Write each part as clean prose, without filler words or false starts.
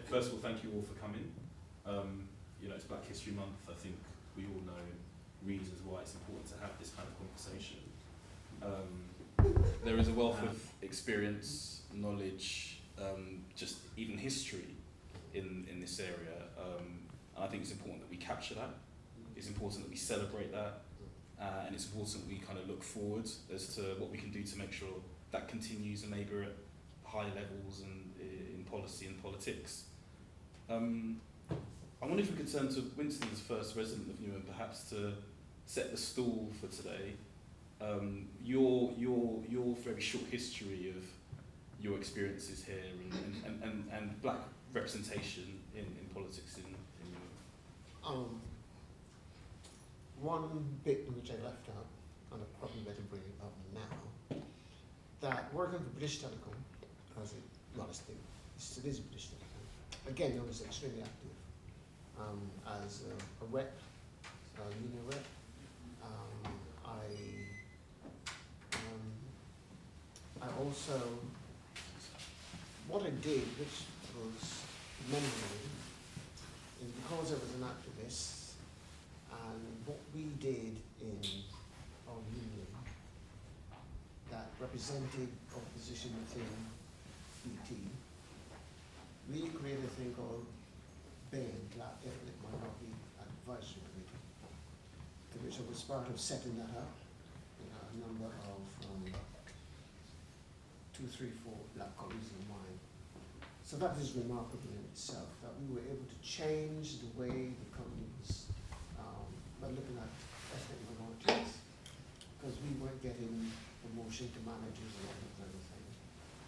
first of all, thank you all for coming. It's Black History Month. I think we all know reasons why it's important to have this kind of conversation. There is a wealth of experience, knowledge, just even history in this area. And I think it's important that we capture that. It's important that we celebrate that. And it's important that we kind of look forward as to what we can do to make sure that continues and maybe at high levels and in policy and politics. I wonder if we could turn to Winston as first resident of Newham, perhaps to set the stall for today. Your very short history of your experiences here and black representation in politics in Newham. One bit which I left out, and I probably better bring it up now, that working for British Telecom, as it modestly, it still is British Telecom. Again, I was extremely active as a rep, a union rep. I also, what I did, which was memorable, is because I was an activist, and what we did in our union that represented opposition within BT, we created a thing called BAME, Black Ethnic Minority Advisory Committee, to which I was part of setting that up. A number of 2, 3, 4 black colleagues of mine. So that is remarkable in itself, that we were able to change the way the company was by looking at ethnic minorities, because we weren't getting promotion to managers and all that kind of thing.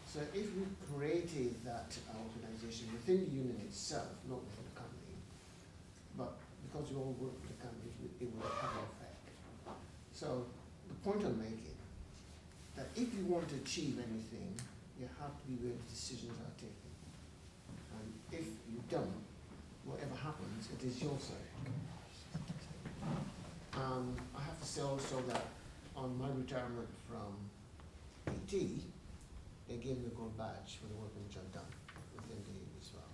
So if we created that organization within the union itself, not within the company, but because we all work with the company, it would have an effect. So the point I'm making, that if you want to achieve anything, you have to be where the decisions are taken. And if you don't, whatever happens, it is your say. I have to say also that on my retirement from BT, they gave me a gold badge for the work which I've done within the union as well.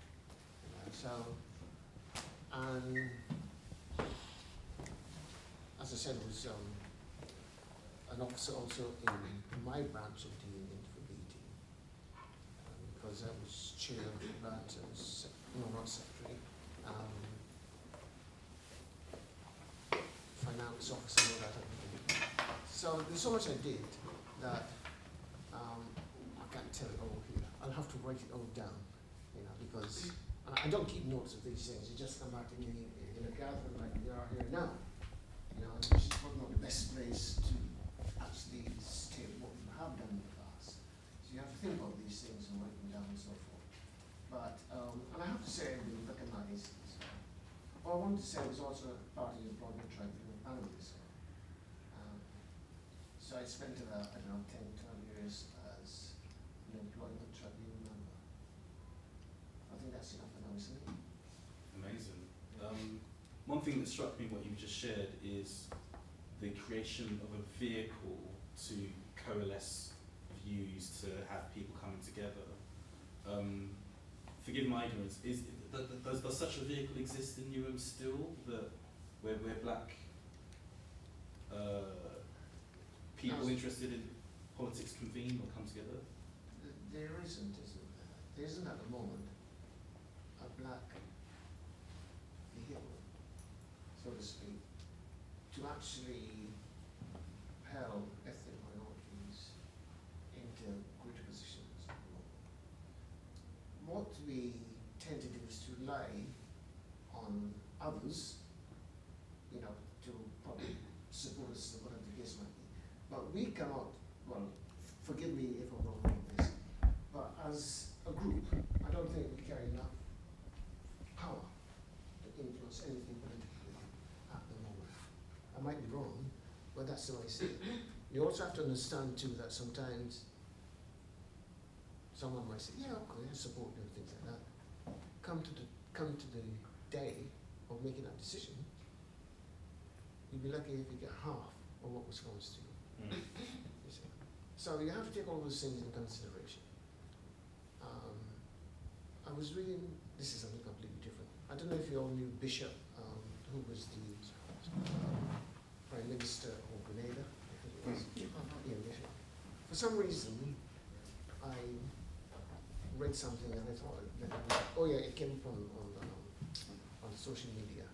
And as I said, it was an officer also in my branch of the union for BT, because I was chair of the branch, I was, not secretary, finance officer, all that everything. So there's so much I did that I can't tell it all here. I'll have to write it all down, because I don't keep notes of these things. You just come out in a gathering like we are here now. Which is probably not the best place to actually state what you have done in the past. So you have to think about these things and write them down and so forth. But, and I have to say, we recognize as well. What I wanted to say was also part of the employment tribunal panel as well. So I spent about, 10, 12 years as an employment tribunal member. I think that's enough for now, isn't it? Amazing. One thing that struck me, what you just shared, is the creation of a vehicle to coalesce views, to have people coming together. Forgive my ignorance, does such a vehicle exist in Newham still, where black people interested in politics convene or come together? There isn't, isn't there? There isn't at the moment a black vehicle, so to speak, to actually propel ethnic minorities into greater positions. What we tend to do is to rely on others, to probably support us, whatever the case might be. But we cannot, well, forgive me if I'm wrong on this, but as a group, I don't think we carry enough power to influence anything politically at the moment. I might be wrong, but that's the way I see it. You also have to understand too that sometimes someone might say, yeah, okay, I support you and things like that. Come to the day of making that decision, you'd be lucky if you get half of what was promised to you. You see? So you have to take all those things into consideration. I was reading, this is something completely different. I don't know if you all knew Bishop, who was the Prime Minister of Grenada, I think it was. Yeah, Bishop. For some reason, I read something and I thought, oh yeah, it came up on social media.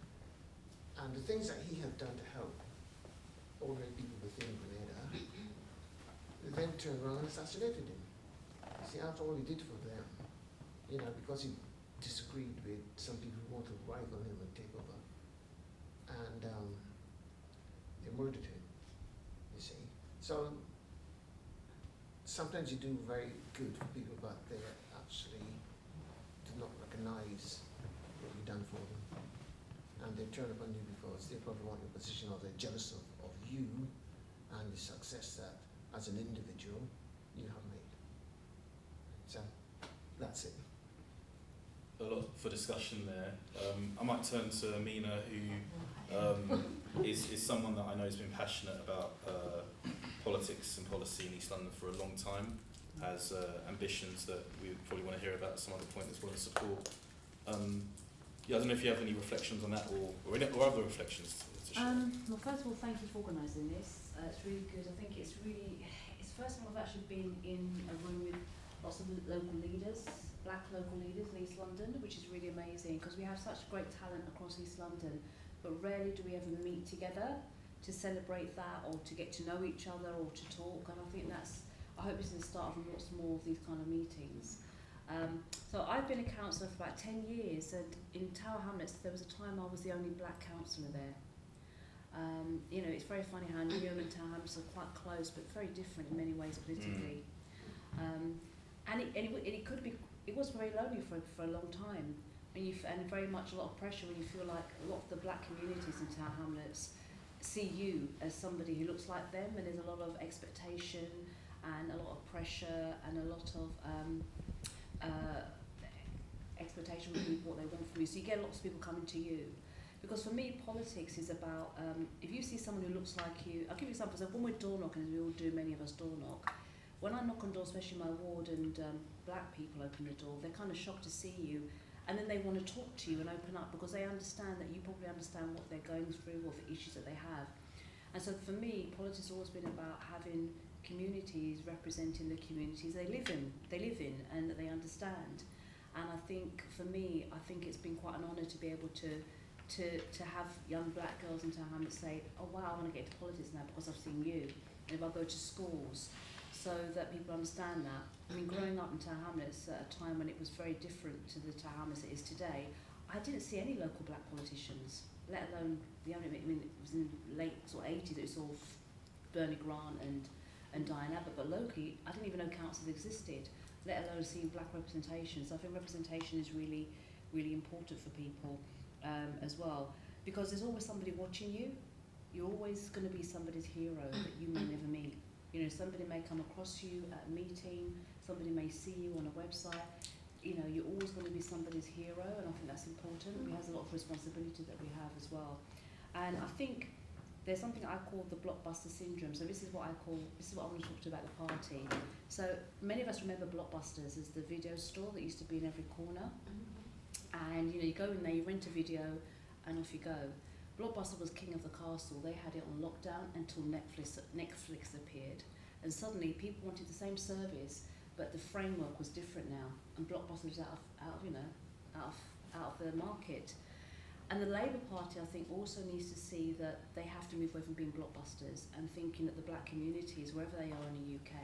And the things that he had done to help ordinary people within Grenada, they then turned around and assassinated him. See, after all he did for them, you know, because he disagreed with some people who wanted to rival him and take over. And they murdered him, you see. So sometimes you do very good for people, but they actually do not recognize what you've done for them. And they turn upon you because they probably want your position, or they're jealous of you and the success that, as an individual, you have made. So that's it. A lot for discussion there. I might turn to Amina, who is someone that I know has been passionate about politics and policy in East London for a long time, has ambitions that we probably want to hear about at some other point as well as support. Yeah, I don't know if you have any reflections on that or other reflections to share. Well, first of all, thank you for organising this. It's really good. I think it's the first time I've actually been in a room with lots of local leaders, black local leaders in East London, which is really amazing because we have such great talent across East London, but rarely do we ever meet together to celebrate that or to get to know each other or to talk. And I think I hope this is the start of lots more of these kind of meetings. So I've been a councillor for about 10 years, and in Tower Hamlets there was a time I was the only black councillor there. You know, it's very funny how Newham and Tower Hamlets are quite close but very different in many ways politically. And it was very lonely for a long time, and very much a lot of pressure when you feel like a lot of the black communities in Tower Hamlets see you as somebody who looks like them, and there's a lot of expectation and a lot of pressure and a lot of expectation from what they want from you. So you get lots of people coming to you. Because for me, politics is about, if you see someone who looks like you, I'll give you an example. So when we're door knocking, as we all do, many of us door knock, when I knock on doors, especially in my ward, and black people open the door, they're kind of shocked to see you, and then they want to talk to you and open up because they understand that you probably understand what they're going through or the issues that they have. And so for me, politics has always been about having communities representing the communities they live in and that they understand. And I think for me, I think it's been quite an honour to be able to have young black girls in Tower Hamlets say, oh wow, I want to get into politics now because I've seen you. And if I go to schools, so that people understand that. I mean, growing up in Tower Hamlets at a time when it was very different to the Tower Hamlets it is today, I didn't see any local black politicians, let alone the only, I mean, it was in the late sort of 80s that we saw Bernie Grant and Diane Abbott, but locally, I didn't even know councils existed, let alone seeing black representation. So I think representation is really, really important for people as well, because there's always somebody watching you. You're always going to be somebody's hero that you may never meet. You know, somebody may come across you at a meeting, somebody may see you on a website. You know, you're always going to be somebody's hero, and I think that's important. We have a lot of responsibility that we have as well. And I think there's something I call the blockbuster syndrome. So this is what I want to talk to about the party. So many of us remember Blockbusters as the video store that used to be in every corner. And you know, you go in there, you rent a video, and off you go. Blockbuster was king of the castle. They had it on lockdown until Netflix appeared, and suddenly people wanted the same service, but the framework was different now, and Blockbuster was out of the market. And the Labour Party, I think, also needs to see that they have to move away from being blockbusters and thinking that the black communities, wherever they are in the UK,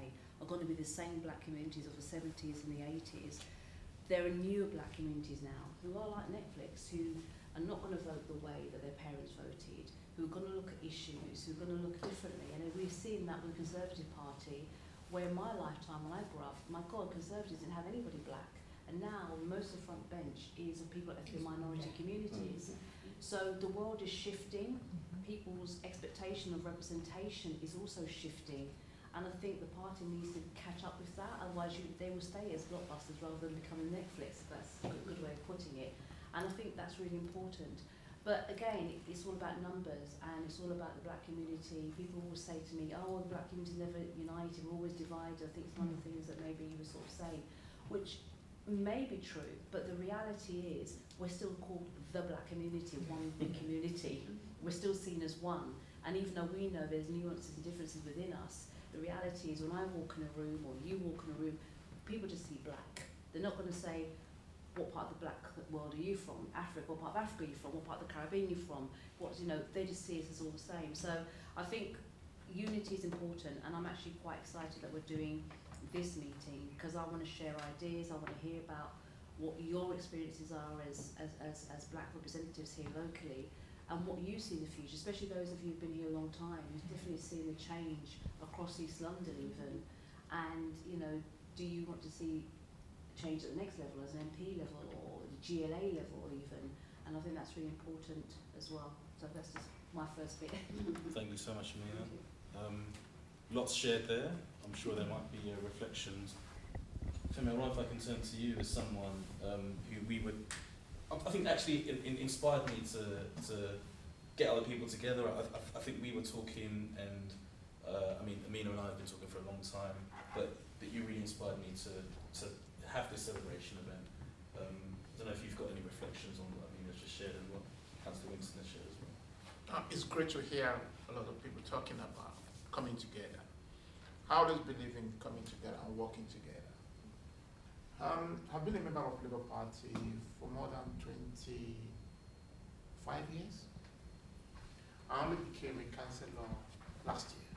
are going to be the same black communities of the 70s and the 80s. There are newer black communities now who are like Netflix, who are not going to vote the way that their parents voted, who are going to look at issues, who are going to look differently. And we've seen that with the Conservative Party, where in my lifetime when I grew up, my God, Conservatives didn't have anybody black. And now most of the front bench is of people of ethnic minority communities. So the world is shifting. People's expectation of representation is also shifting. And I think the party needs to catch up with that, otherwise they will stay as blockbusters rather than becoming Netflix. That's a good way of putting it. And I think that's really important. But again, it's all about numbers, and it's all about the black community. People always say to me, oh, the black community is never united, we're always divided. I think it's one of the things that maybe you were sort of saying, which may be true, but the reality is we're still called the black community, one big community. We're still seen as one. And even though we know there's nuances and differences within us, the reality is when I walk in a room or you walk in a room, people just see black. They're not going to say, what part of the black world are you from? Africa, what part of Africa are you from? What part of the Caribbean are you from? They just see us as all the same. So I think unity is important, and I'm actually quite excited that we're doing this meeting because I want to share ideas. I want to hear about what your experiences are as black representatives here locally, and what you see in the future, especially those of you who've been here a long time. You've definitely seen the change across East London even, and do you want to see change at the next level, as an MP level or the GLA level even? And I think that's really important as well. So that's just my first bit. Thank you so much, Amina. Lots shared there. I'm sure there might be reflections. Femi, I wonder if I can turn to you as someone who we would, I think actually inspired me to get other people together. I think we were talking, and Amina and I have been talking for a long time, but you really inspired me to have this celebration event. I don't know if you've got any reflections on what Amina's just shared and what Councillor Winston has shared as well. It's great to hear a lot of people talking about coming together. I always believe in coming together and working together. I've been a member of Labour Party for more than 25 years. I only became a councillor last year.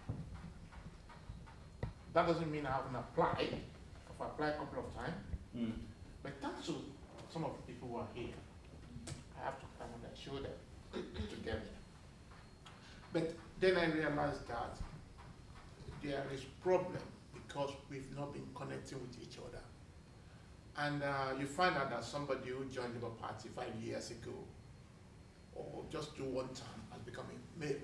That doesn't mean I haven't applied. I've applied a couple of times. But thanks to some of the people who are here, I have to come and show them together. But then I realized that there is problem because we've not been connecting with each other. And you find out that somebody who joined the Labour Party 5 years ago, or just do one time, has become a male.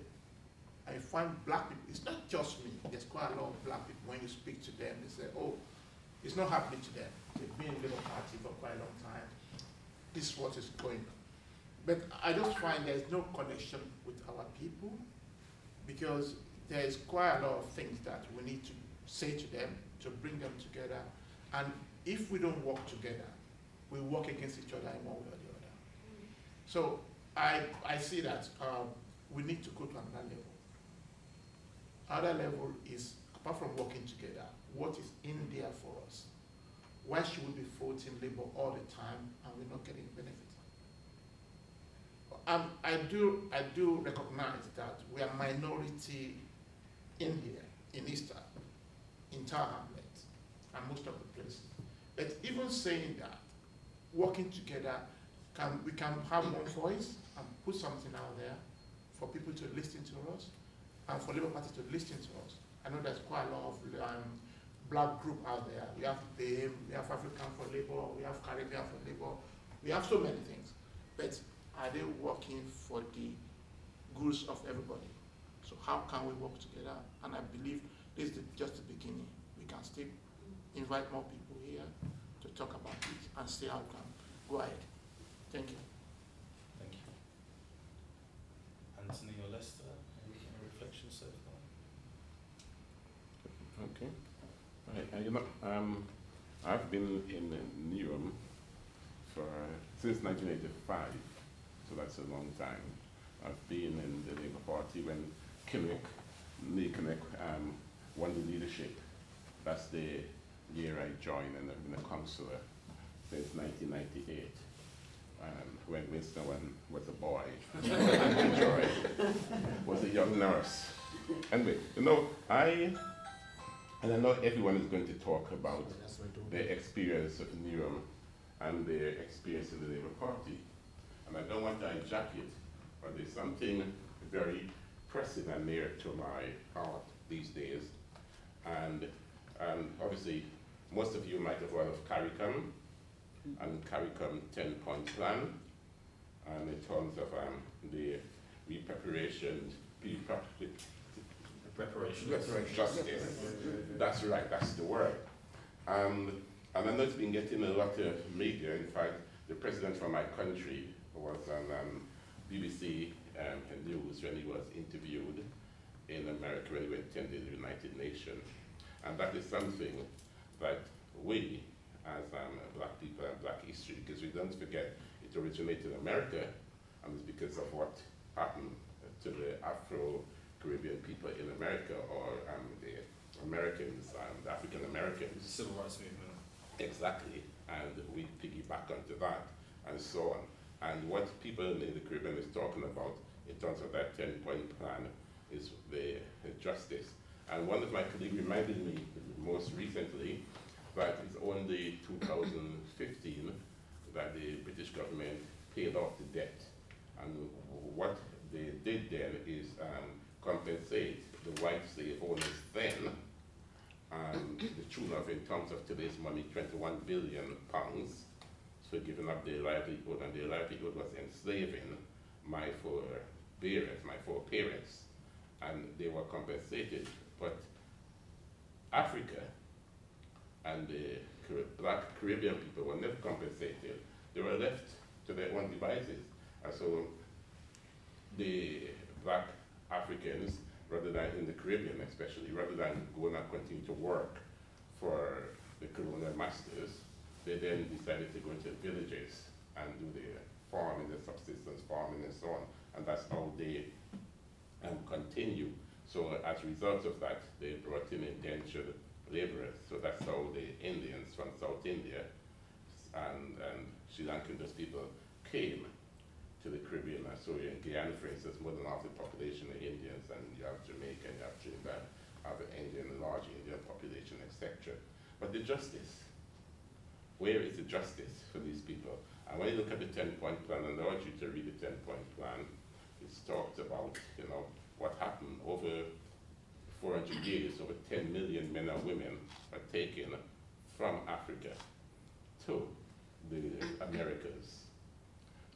I find black people, it's not just me, there's quite a lot of black people, when you speak to them, they say, oh, it's not happening to them. They've been in the Labour Party for quite a long time. This is what is going on. But I just find there's no connection with our people, because there's quite a lot of things that we need to say to them to bring them together. And if we don't work together, we work against each other in one way or the other. So I see that we need to go to another level. Other level is, apart from working together, what is in there for us? Why should we be voting Labour all the time and we're not getting benefit? I do recognize that we are minority in here, in Easter, in Tower Hamlets, and most of the places. But even saying that, working together, we can have one voice and put something out there for people to listen to us, and for Labour Party to listen to us. I know there's quite a lot of black group out there. We have BAME, we have African for Labour, we have Caribbean for Labour, we have so many things. But are they working for the goods of everybody? So how can we work together? And I believe this is just the beginning. We can still invite more people here to talk about it and see how we can go ahead. Thank you. Thank you. Anthony or Lester, any reflections so far? Okay. Right. I've been in Newham since 1985, so that's a long time. I've been in the Labour Party when Neil Kinnock won the leadership. That's the year I joined, and I've been a councillor since 1998. When Winston was a boy, and Joy was a young nurse. Anyway, I know everyone is going to talk about their experience of Newham and their experience in the Labour Party. And I don't want to hijack it, but there's something very pressing and near to my heart these days. And obviously, most of you might have heard of CARICOM and CARICOM 10-point plan. And in terms of the reparations. Justice. That's right, that's the word. And I know it's been getting a lot of media. In fact, the president from my country was on BBC News when he was interviewed in America when he attended the United Nations. And that is something that we, as black people black history, because we don't forget it originated in America, and it's because of what happened to the Afro-Caribbean people in America, or the Americans, the African Americans. Civil rights movement. Exactly, and we piggyback onto that, and so on. And what people in the Caribbean is talking about in terms of that 10-point plan is the justice. And one of my colleagues reminded me most recently that it's only 2015 that the British government paid off the debt. And what they did then is compensate the white slave owners then, the tune of, in terms of today's money, £21 billion for giving up their livelihood, and their livelihood was enslaving my four parents, and they were compensated. But Africa and the black Caribbean people were never compensated. They were left to their own devices. And so the black Africans, rather than in the Caribbean especially, rather than going and continue to work for the colonial masters, they then decided to go into villages and do their farming, their subsistence farming and so on. And that's how they continue. So as a result of that, they brought in indentured laborers. So that's how the Indians from South India and Sri Lankan people came to the Caribbean. So in Guyana, for instance, more than half the population are Indians, and you have Jamaica, and you have Trinidad, have an Indian, large Indian population, etc. But the justice, where is the justice for these people? And when you look at the 10-point plan, and I urge you to read the 10-point plan, it's talked about, what happened over 400 years, over 10 million men and women are taken from Africa to the Americas.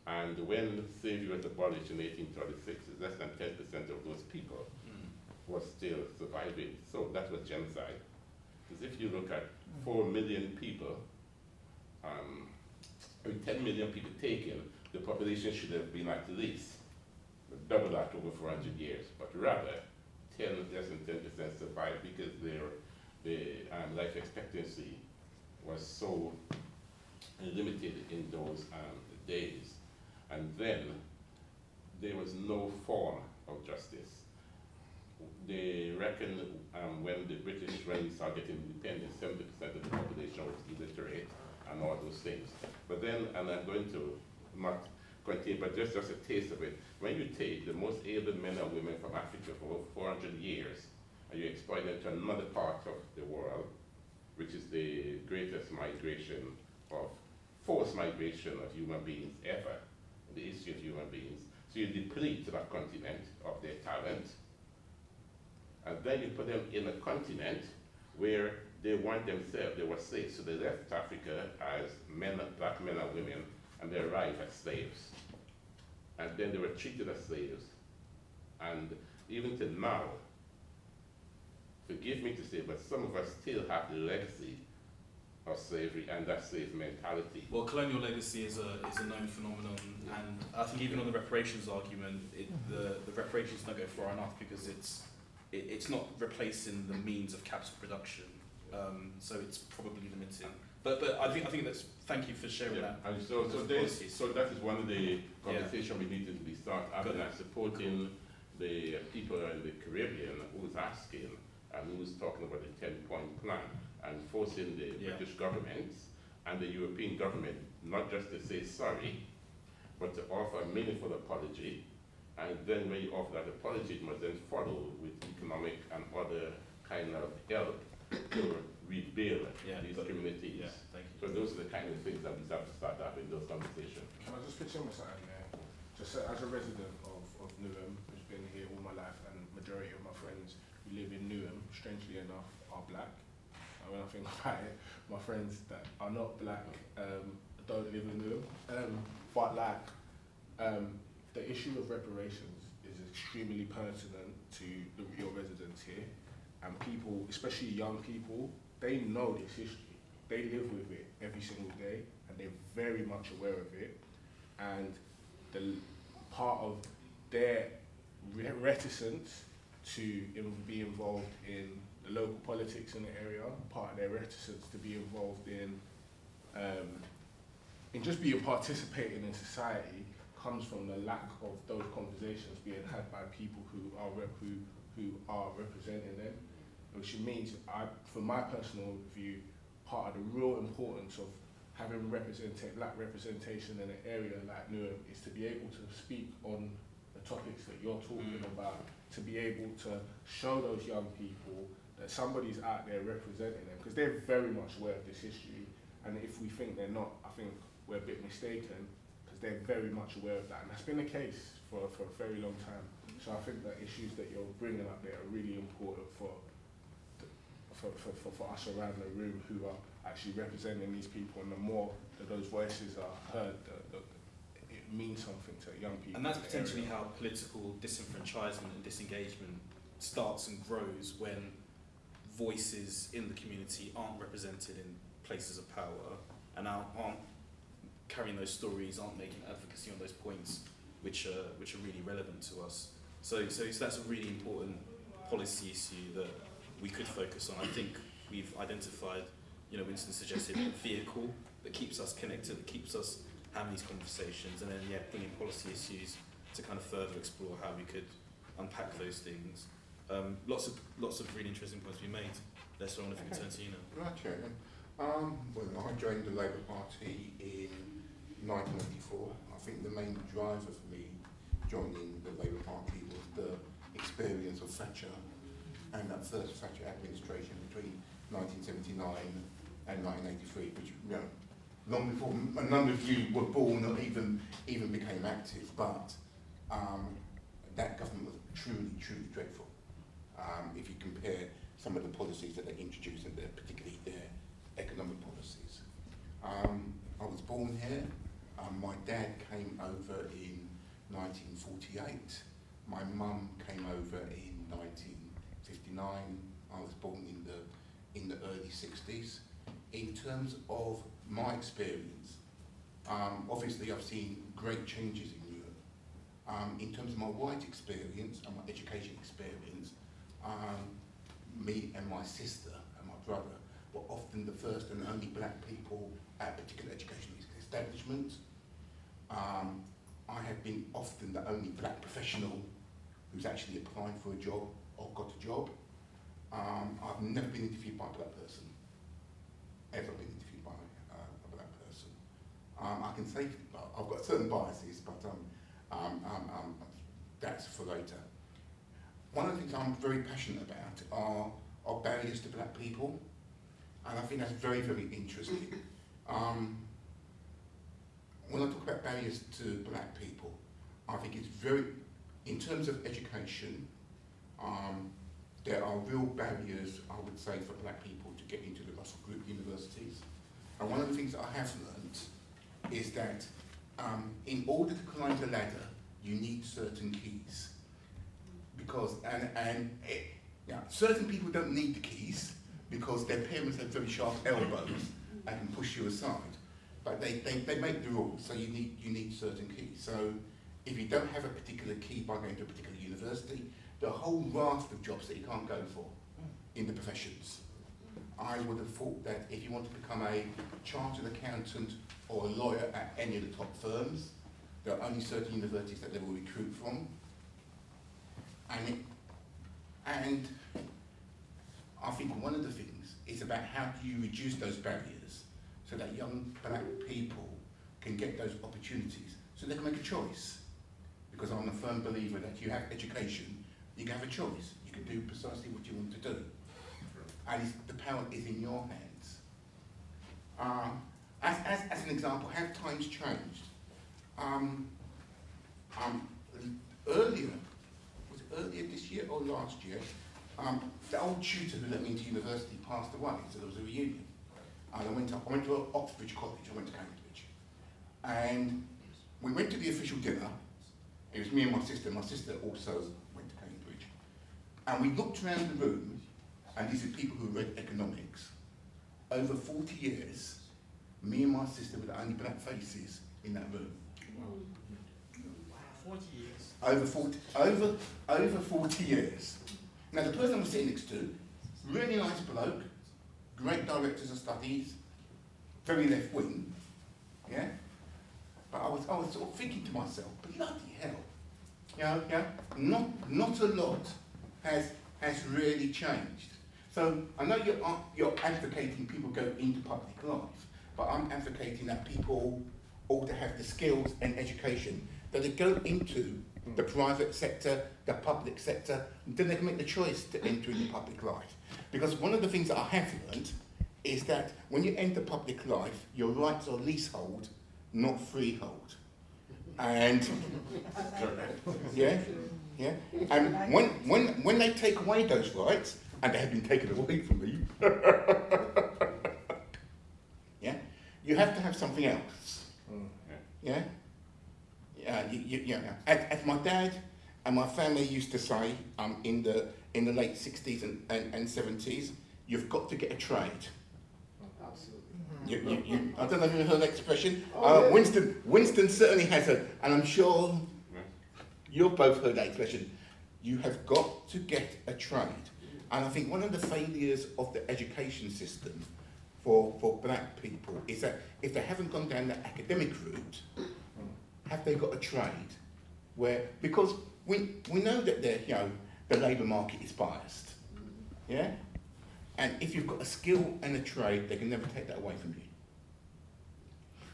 And when slavery was abolished in 1836, less than 10% of those people was still surviving. So that was genocide. Because if you look at 4 million people, 10 million people taken, the population should have been at least double that over 400 years, but rather less than 10% survived because their life expectancy was so limited in those days. And then there was no form of justice. They reckon when the British, when we started getting independence, 70% of the population was illiterate and all those things. But then, and I'm going to not continue, but just a taste of it. When you take the most able men and women from Africa for over 400 years, and you export them to another part of the world, which is the greatest migration of, forced migration of human beings ever in the history of human beings. So you deplete that continent of their talent, and then you put them in a continent where they weren't themselves, they were slaves. So they left Africa as men, black men and women, and they arrived as slaves. And then they were treated as slaves. And even till now, forgive me to say, but some of us still have the legacy of slavery and that slave mentality. Well, colonial legacy is a known phenomenon, and I think even on the reparations argument, the reparations don't go far enough because it's not replacing the means of capital production, so it's probably limiting. But I think that's, thank you for sharing that. And so that is one of the conversation we needed to be start having, and supporting the people in the Caribbean who's asking and who's talking about the 10-point plan, and forcing the British government and the European government not just to say sorry, but to offer a meaningful apology. And then when you offer that apology, it must then follow with economic and other kind of help to rebuild these communities. Yeah, thank you. So those are the kind of things that we have to start having those conversations. Can I just pitch in with something there? Just as a resident of Newham, who's been here all my life, and majority of my friends who live in Newham, strangely enough, are black. And when I think about it, my friends that are not black don't live in Newham. But the issue of reparations is extremely pertinent to your residents here. And people, especially young people, they know this history. They live with it every single day, and they're very much aware of it. And the part of their reticence to be involved in the local politics in the area, part of their reticence to be involved in in just being participating in society comes from the lack of those conversations being had by people who are representing them, which means, from my personal view, part of the real importance of having black representation in an area like Newham is to be able to speak on the topics that you're talking about, to be able to show those young people that somebody's out there representing them, because they're very much aware of this history, and if we think they're not, I think we're a bit mistaken, because they're very much aware of that, and that's been the case for a very long time. So I think that issues that you're bringing up there are really important for us around the room who are actually representing these people, and the more that those voices are heard, it means something to young people. And that's potentially how political disenfranchisement and disengagement starts and grows, when voices in the community aren't represented in places of power and aren't carrying those stories, aren't making advocacy on those points which are really relevant to us. So that's a really important policy issue that we could focus on. I think we've identified, Winston suggested, a vehicle that keeps us connected, that keeps us having these conversations, and then bringing policy issues to kind of further explore how we could unpack those things. Lots of really interesting points to be made. Let's I wonder if we can turn to you now. Right, Chairman. Well, I joined the Labour Party in 1994. I think the main driver for me joining the Labour Party was the experience of Thatcher and that first Thatcher administration between 1979 and 1983, which, long before a number of you were born or even became active, but that government was truly dreadful. If you compare some of the policies that they introduced, and particularly their economic policies. I was born here. My dad came over in 1948. My mum came over in 1959. I was born in the early 60s. In terms of my experience, obviously I've seen great changes in Europe. In terms of my white experience and my education experience, me and my sister and my brother were often the first and only black people at particular educational establishments. I have been often the only black professional who's actually applied for a job or got a job. I've never been interviewed by a black person, ever been interviewed by a black person. I can say I've got certain biases, but that's for later. One of the things I'm very passionate about are barriers to black people, and I think that's very, very interesting. When I talk about barriers to black people, I think it's very, in terms of education, there are real barriers, I would say, for black people to get into the Russell Group universities. And one of the things that I have learned is that in order to climb the ladder, you need certain keys. Because, certain people don't need the keys because their parents have very sharp elbows and can push you aside. But they make the rules, so you need certain keys. So if you don't have a particular key by going to a particular university, there are a whole raft of jobs that you can't go for in the professions. I would have thought that if you want to become a chartered accountant or a lawyer at any of the top firms, there are only certain universities that they will recruit from. And I think one of the things is about how do you reduce those barriers so that young black people can get those opportunities so they can make a choice. Because I'm a firm believer that you have education, you can have a choice. You can do precisely what you want to do. And the power is in your hands. As an example, have times changed? Earlier this year or last year, the old tutor who let me into university passed away, so there was a reunion. And I went to Oxbridge College, I went to Cambridge. And we went to the official dinner. It was me and my sister also went to Cambridge. And we looked around the room, and these are people who read economics. Over 40 years, me and my sister were the only black faces in that room. Wow. 40 years. Over 40 years. Now the person I was sitting next to, really nice bloke, great directors of studies, very left wing, yeah? But I was sort of thinking to myself, bloody hell, not a lot has really changed. So I know you're advocating people go into public life, but I'm advocating that people ought to have the skills and education that they go into the private sector, the public sector, then they can make the choice to enter into public life. Because one of the things that I have learned is that when you enter public life, your rights are leasehold, not freehold. And yeah. And when they take away those rights, and they have been taken away from me, yeah, you have to have something else. Yeah. As my dad and my family used to say, in the late 60s and 70s, you've got to get a trade. Absolutely. I don't know if you've heard that expression. Oh, yeah. Winston certainly has it, and I'm sure you've both heard that expression. You have got to get a trade. And I think one of the failures of the education system for black people is that if they haven't gone down the academic route, have they got a trade? Because we know that the labour market is biased, yeah? And if you've got a skill and a trade, they can never take that away from you.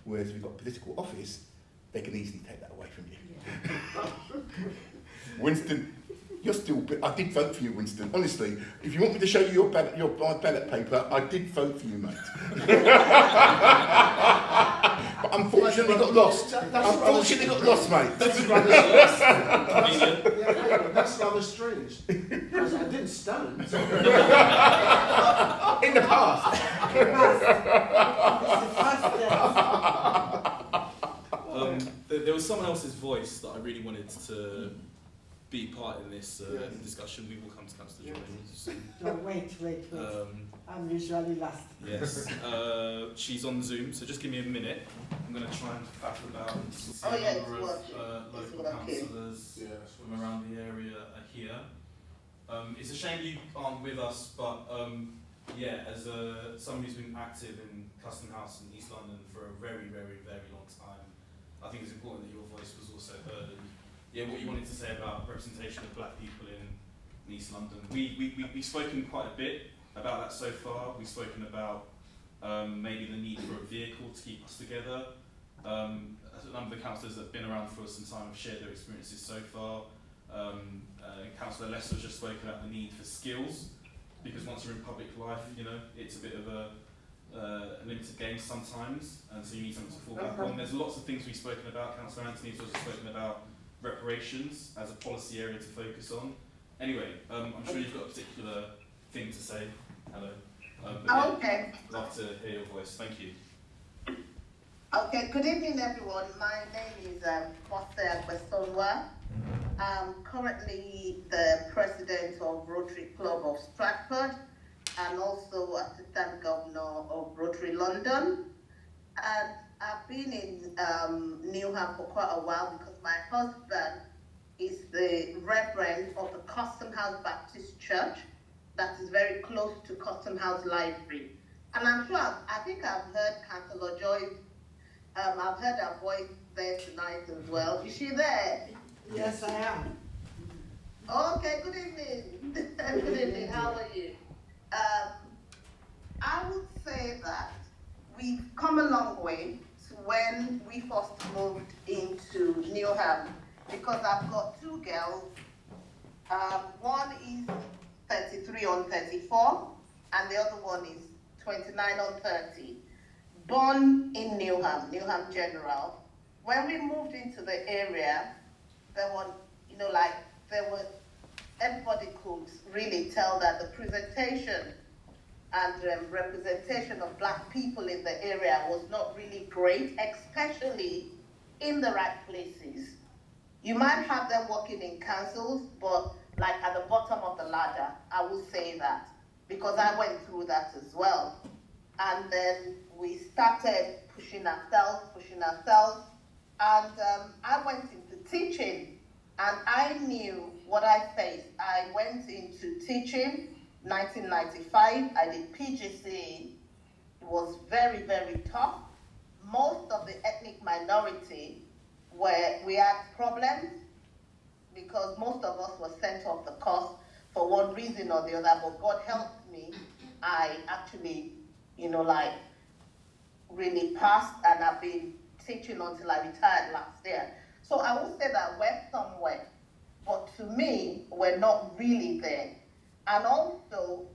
Whereas if you've got political office, they can easily take that away from you. Yeah. Winston, you're still. I did vote for you, Winston. Honestly, if you want me to show you your ballot paper, I did vote for you, mate. But unfortunately, got lost. Unfortunately, got lost, mate. That's rather strange. Because I didn't stand. In the past. There was someone else's voice that I really wanted to be part in this discussion. We will come to Councillor Joy soon. No, wait. I'm usually last. Yes, she's on Zoom, so just give me a minute. I'm going to try and faff about and see a number of local councillors from around the area are here. It's a shame you aren't with us, but as somebody who's been active in Custom House in East London for a very, very, very long time, I think it's important that your voice was also heard. And what you wanted to say about representation of black people in East London. We've spoken quite a bit about that so far. We've spoken about maybe the need for a vehicle to keep us together. A number of the councillors that have been around for some time have shared their experiences so far. Councillor Lester's just spoken about the need for skills, because once you're in public life, it's a bit of a limited game sometimes, and so you need something to fall back on. There's lots of things we've spoken about. Councillor Anthony's also spoken about reparations as a policy area to focus on. Anyway, I'm sure you've got a particular thing to say. Hello. Okay. Love to hear your voice. Thank you. Okay, good evening everyone. My name is Foster Agbesonwa. I'm currently the president of Rotary Club of Stratford and also Assistant Governor of Rotary London. And I've been in Newham for quite a while because my husband is the Reverend of the Custom House Baptist Church that is very close to Custom House Library. And I'm sure, I think I've heard Councillor Joyce, I've heard her voice there tonight as well. Is she there? Yes, I am. Okay, good evening. Good evening, how are you? I would say that we've come a long way to when we first moved into Newham, because I've got two girls. One is 33 on 34, and the other one is 29 on 30. Born in Newham General. When we moved into the area, there was, everybody could really tell that the presentation and representation of black people in the area was not really great, especially in the right places. You might have them working in councils, but like at the bottom of the ladder, I will say that, because I went through that as well. And then we started pushing ourselves, and I went into teaching, and I knew what I faced. I went into teaching 1995, I did PGCE. It was very, very tough. Most of of the ethnic minority, where we had problems because most of us were sent off the course for one reason or the other, but God helped me. I actually, really passed, and I've been teaching until I retired last year. So I would say that we're somewhere, but to me, we're not really there. And also,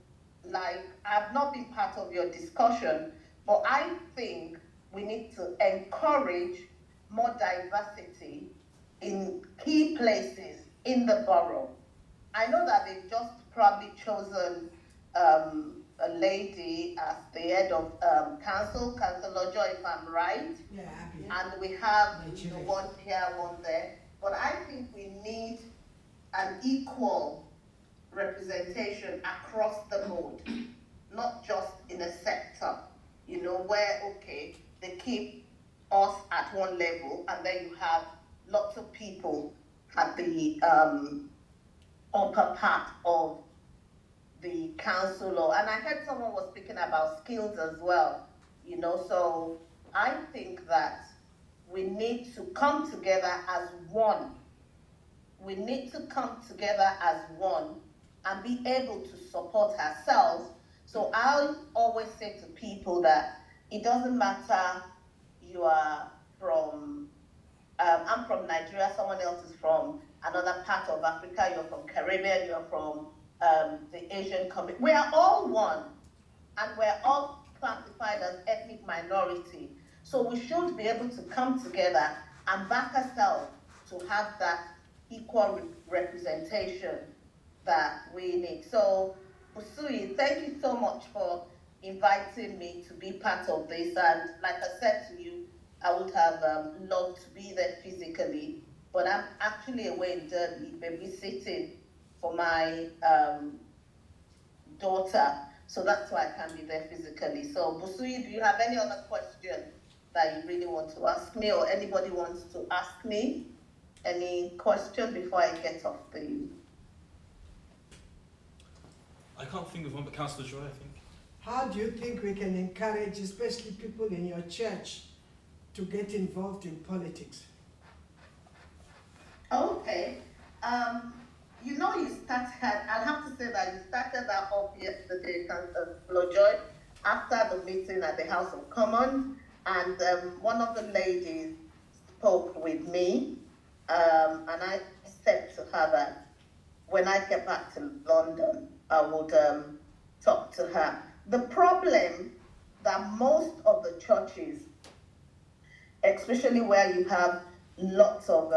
I've not been part of your discussion, but I think we need to encourage more diversity in key places in the borough. I know that they've just probably chosen a lady as the head of council, Councillor Joy, if I'm right. Yeah, and we have one here, one there. But I think we need an equal representation across the board, not just in a sector, where, okay, they keep us at one level and then you have lots of people at the upper part of the council. And I heard someone was speaking about skills as well, so I think that we need to come together as one. We need to come together as one and be able to support ourselves. So I'll always say to people that it doesn't matter you are from, I'm from Nigeria, someone else is from another part of Africa, you're from Caribbean, you're from the Asian community. We are all one, and we're all classified as ethnic minority. So we should be able to come together and back ourselves to have that equal representation that we need. So, Busui, thank you so much for inviting me to be part of this. And like I said to you, I would have loved to be there physically, but I'm actually away in Derby babysitting for my daughter. So that's why I can't be there physically. So, Busui, do you have any other questions that you really want to ask me, or anybody wants to ask me any question before I get off the... I can't think of one, but Councillor Joy, I think. How do you think we can encourage, especially people in your church, to get involved in politics? Okay. You started, I'll have to say that you started that off yesterday, Councillor Joy, after the meeting at the House of Commons, and one of the ladies spoke with me, and I said to her that when I get back to London, I would talk to her. The problem that most of the churches, especially where you have lots of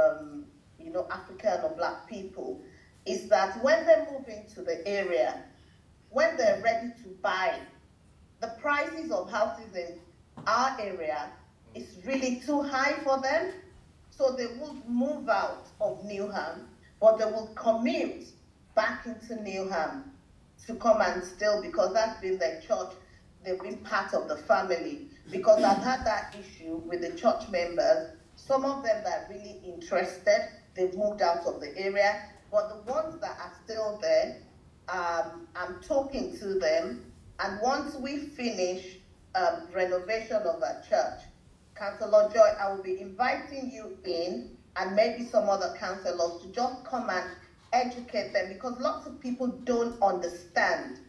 African or Black people, is that when they move into the area, when they're ready to buy, the prices of houses in our area is really too high for them. So they will move out of Newham, but they will commute back into Newham to come and still, because that's been their church, they've been part of the family. Because I've had that issue with the church members. Some of them that are really interested, they've moved out of the area, but the ones that are still there, I'm talking to them, and once we finish renovation of our church, Councillor Joy, I will be inviting you in, and maybe some other councillors, to just come and educate them, because lots of people don't understand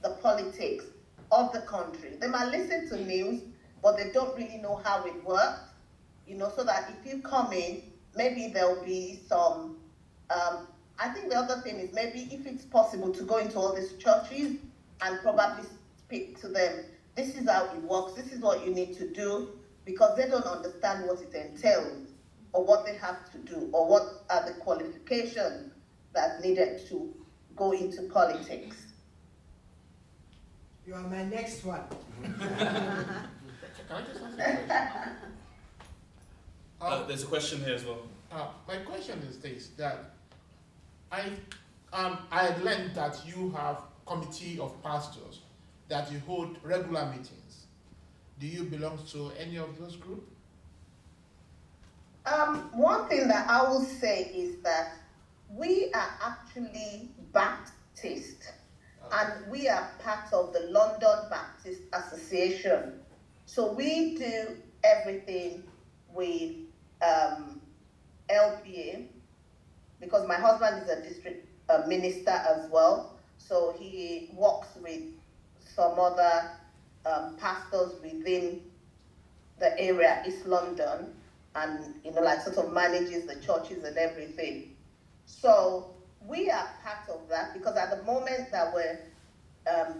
the politics of the country. They might listen to news, but they don't really know how it works, so that if you come in, maybe there'll be some, I think the other thing is maybe if it's possible to go into all these churches and probably speak to them. This is how it works, this is what you need to do, because they don't understand what it entails, or what they have to do, or what are the qualifications that's needed to go into politics. You are my next one. Can I just ask a question? There's a question here as well. My question is this, that I learned that you have committee of pastors, that you hold regular meetings. Do you belong to any of those groups? One thing that I will say is that we are actually Baptist, and we are part of the London Baptist Association. So we do everything with LPA, because my husband is a district minister as well, so he works with some other pastors within the area, East London, and like sort of manages the churches and everything. So we are part of that, because at the moment that we're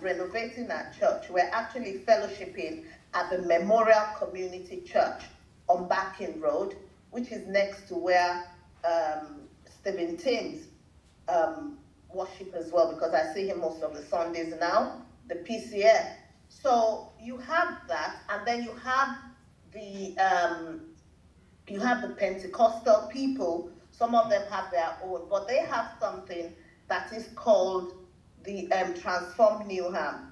renovating our church, we're actually fellowshipping at the Memorial Community Church on Barking Road, which is next to where Stephen Timms worship as well, because I see him most of the Sundays now, the PCN. So you have that, and then you have the Pentecostal people. Some of them have their own, but they have something that is called the Transform Newham.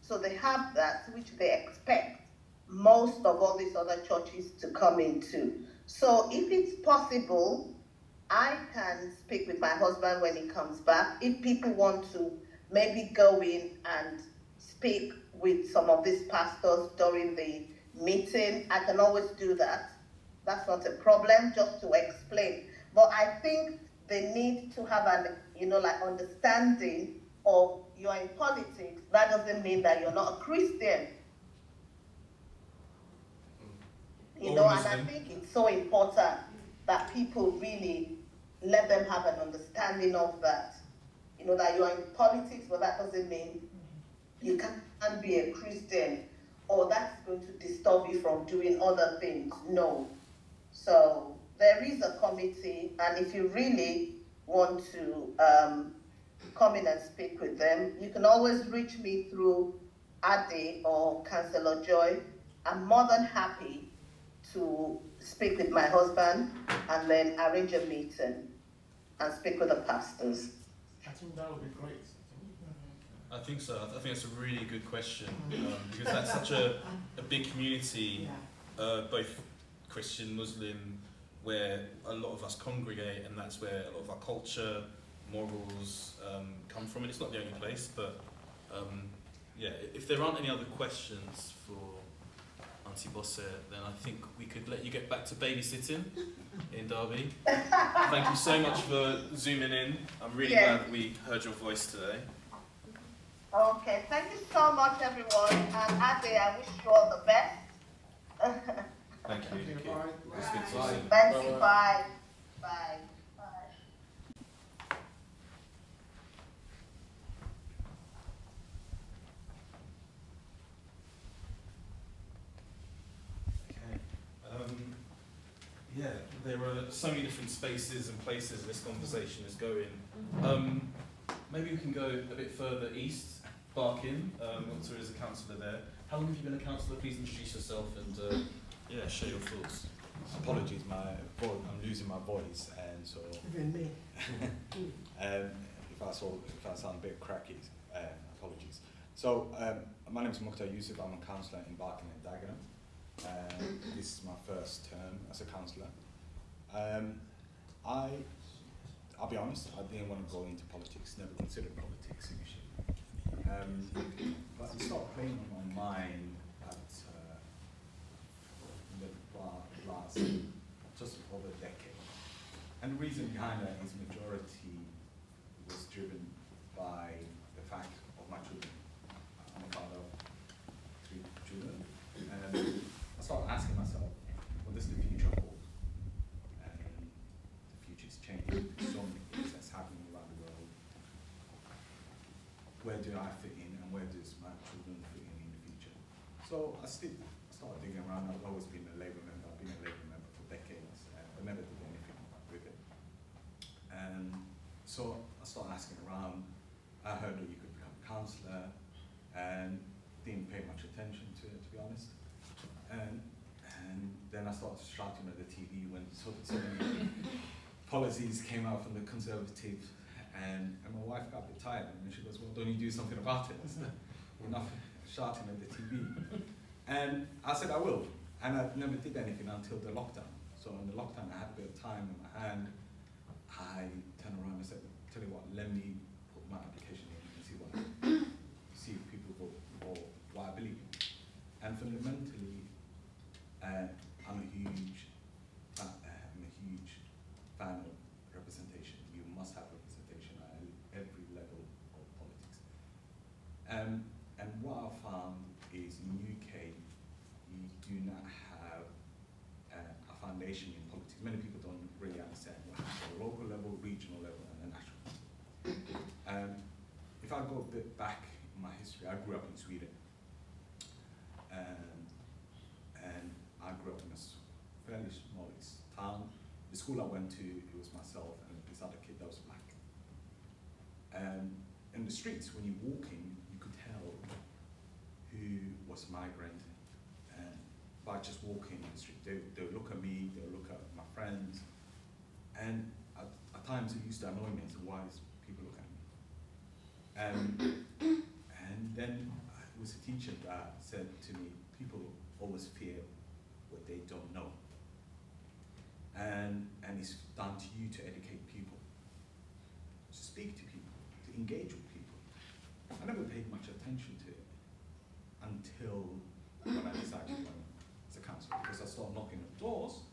So they have that, which they expect most of all these other churches to come into. So if it's possible, I can speak with my husband when he comes back. If people want to maybe go in and speak with some of these pastors during the meeting, I can always do that. That's not a problem, just to explain. But I think they need to have an, understanding of you're in politics. That doesn't mean that you're not a Christian. And I think it's so important that people really let them have an understanding of that. That you're in politics, but that doesn't mean you can't be a Christian, or that's going to disturb you from doing other things. No. So there is a committee, and if you really want to come in and speak with them, you can always reach me through Ade or Councillor Joy. I'm more than happy to speak with my husband and then arrange a meeting and speak with the pastors. I think that would be great. I think so. I think that's a really good question, because that's such a big community, both Christian, Muslim, where a lot of us congregate, and that's where a lot of our culture, morals come from. And it's not the only place, but if there aren't any other questions for Auntie Bosse, then I think we could let you get back to babysitting in Derby. Thank you so much for zooming in. I'm really glad that we heard your voice today. Okay, thank you so much, everyone. And Ade, I wish you all the best. Thank you. Bye. We'll speak to you soon. Thank you. Bye. Bye. There are so many different spaces and places this conversation is going. Maybe we can go a bit further east, Barking. There is a councillor there. How long have you been a councillor? Please introduce yourself and share your thoughts. Apologies, I'm losing my voice, and so Even me. if I sound a bit cracky, apologies. So my name is Mukhtar Yusuf. I'm a councillor in Barking and Dagenham. This is my first term as a councillor. I'll be honest, I didn't want to go into politics, never considered politics initially. But it started playing on my mind at the last, just over a decade. And the reason behind that is majority was driven by the fact of my children. I'm a father of 3 children. And I started asking myself, what does the future hold? And the future is changing. There's so many things that's happening around the world. Where do I fit in, and where does my children fit in the future? So I started digging around. I've always been a Labour member. I've been a Labour member for decades, but never did anything with it. And so I started asking around. I heard that you could become a councillor, and didn't pay much attention to it, to be honest. And then I started shouting at the TV when so many policies came out from the Conservatives, and my wife got a bit tired, and she goes, well, don't you do something about it? Enough shouting at the TV. And I said I will, and I never did anything until the lockdown. So in the lockdown I had a bit of time in my hand. I turned around and said, tell you what, let me put my application in and see if people vote for what I believe in. And fundamentally, I'm a huge not have a foundation in politics. Many people don't really understand what happens at a local level, regional level, and a national level. If I go a bit back in my history, I grew up in Sweden. And I grew up in a fairly small town. The school I went to, it was myself and this other kid that was black. In the streets, when you're walking, you could tell who was migrant by just walking in the street. They would look at me, they would look at my friends, and at times it used to annoy me. So why is people look at me? And then it was a teacher that said to me, people always fear what they don't know. And it's down to you to educate people, to speak to people, to engage with people. I never paid much attention to it until when I decided to run as a councillor, because I started knocking at doors,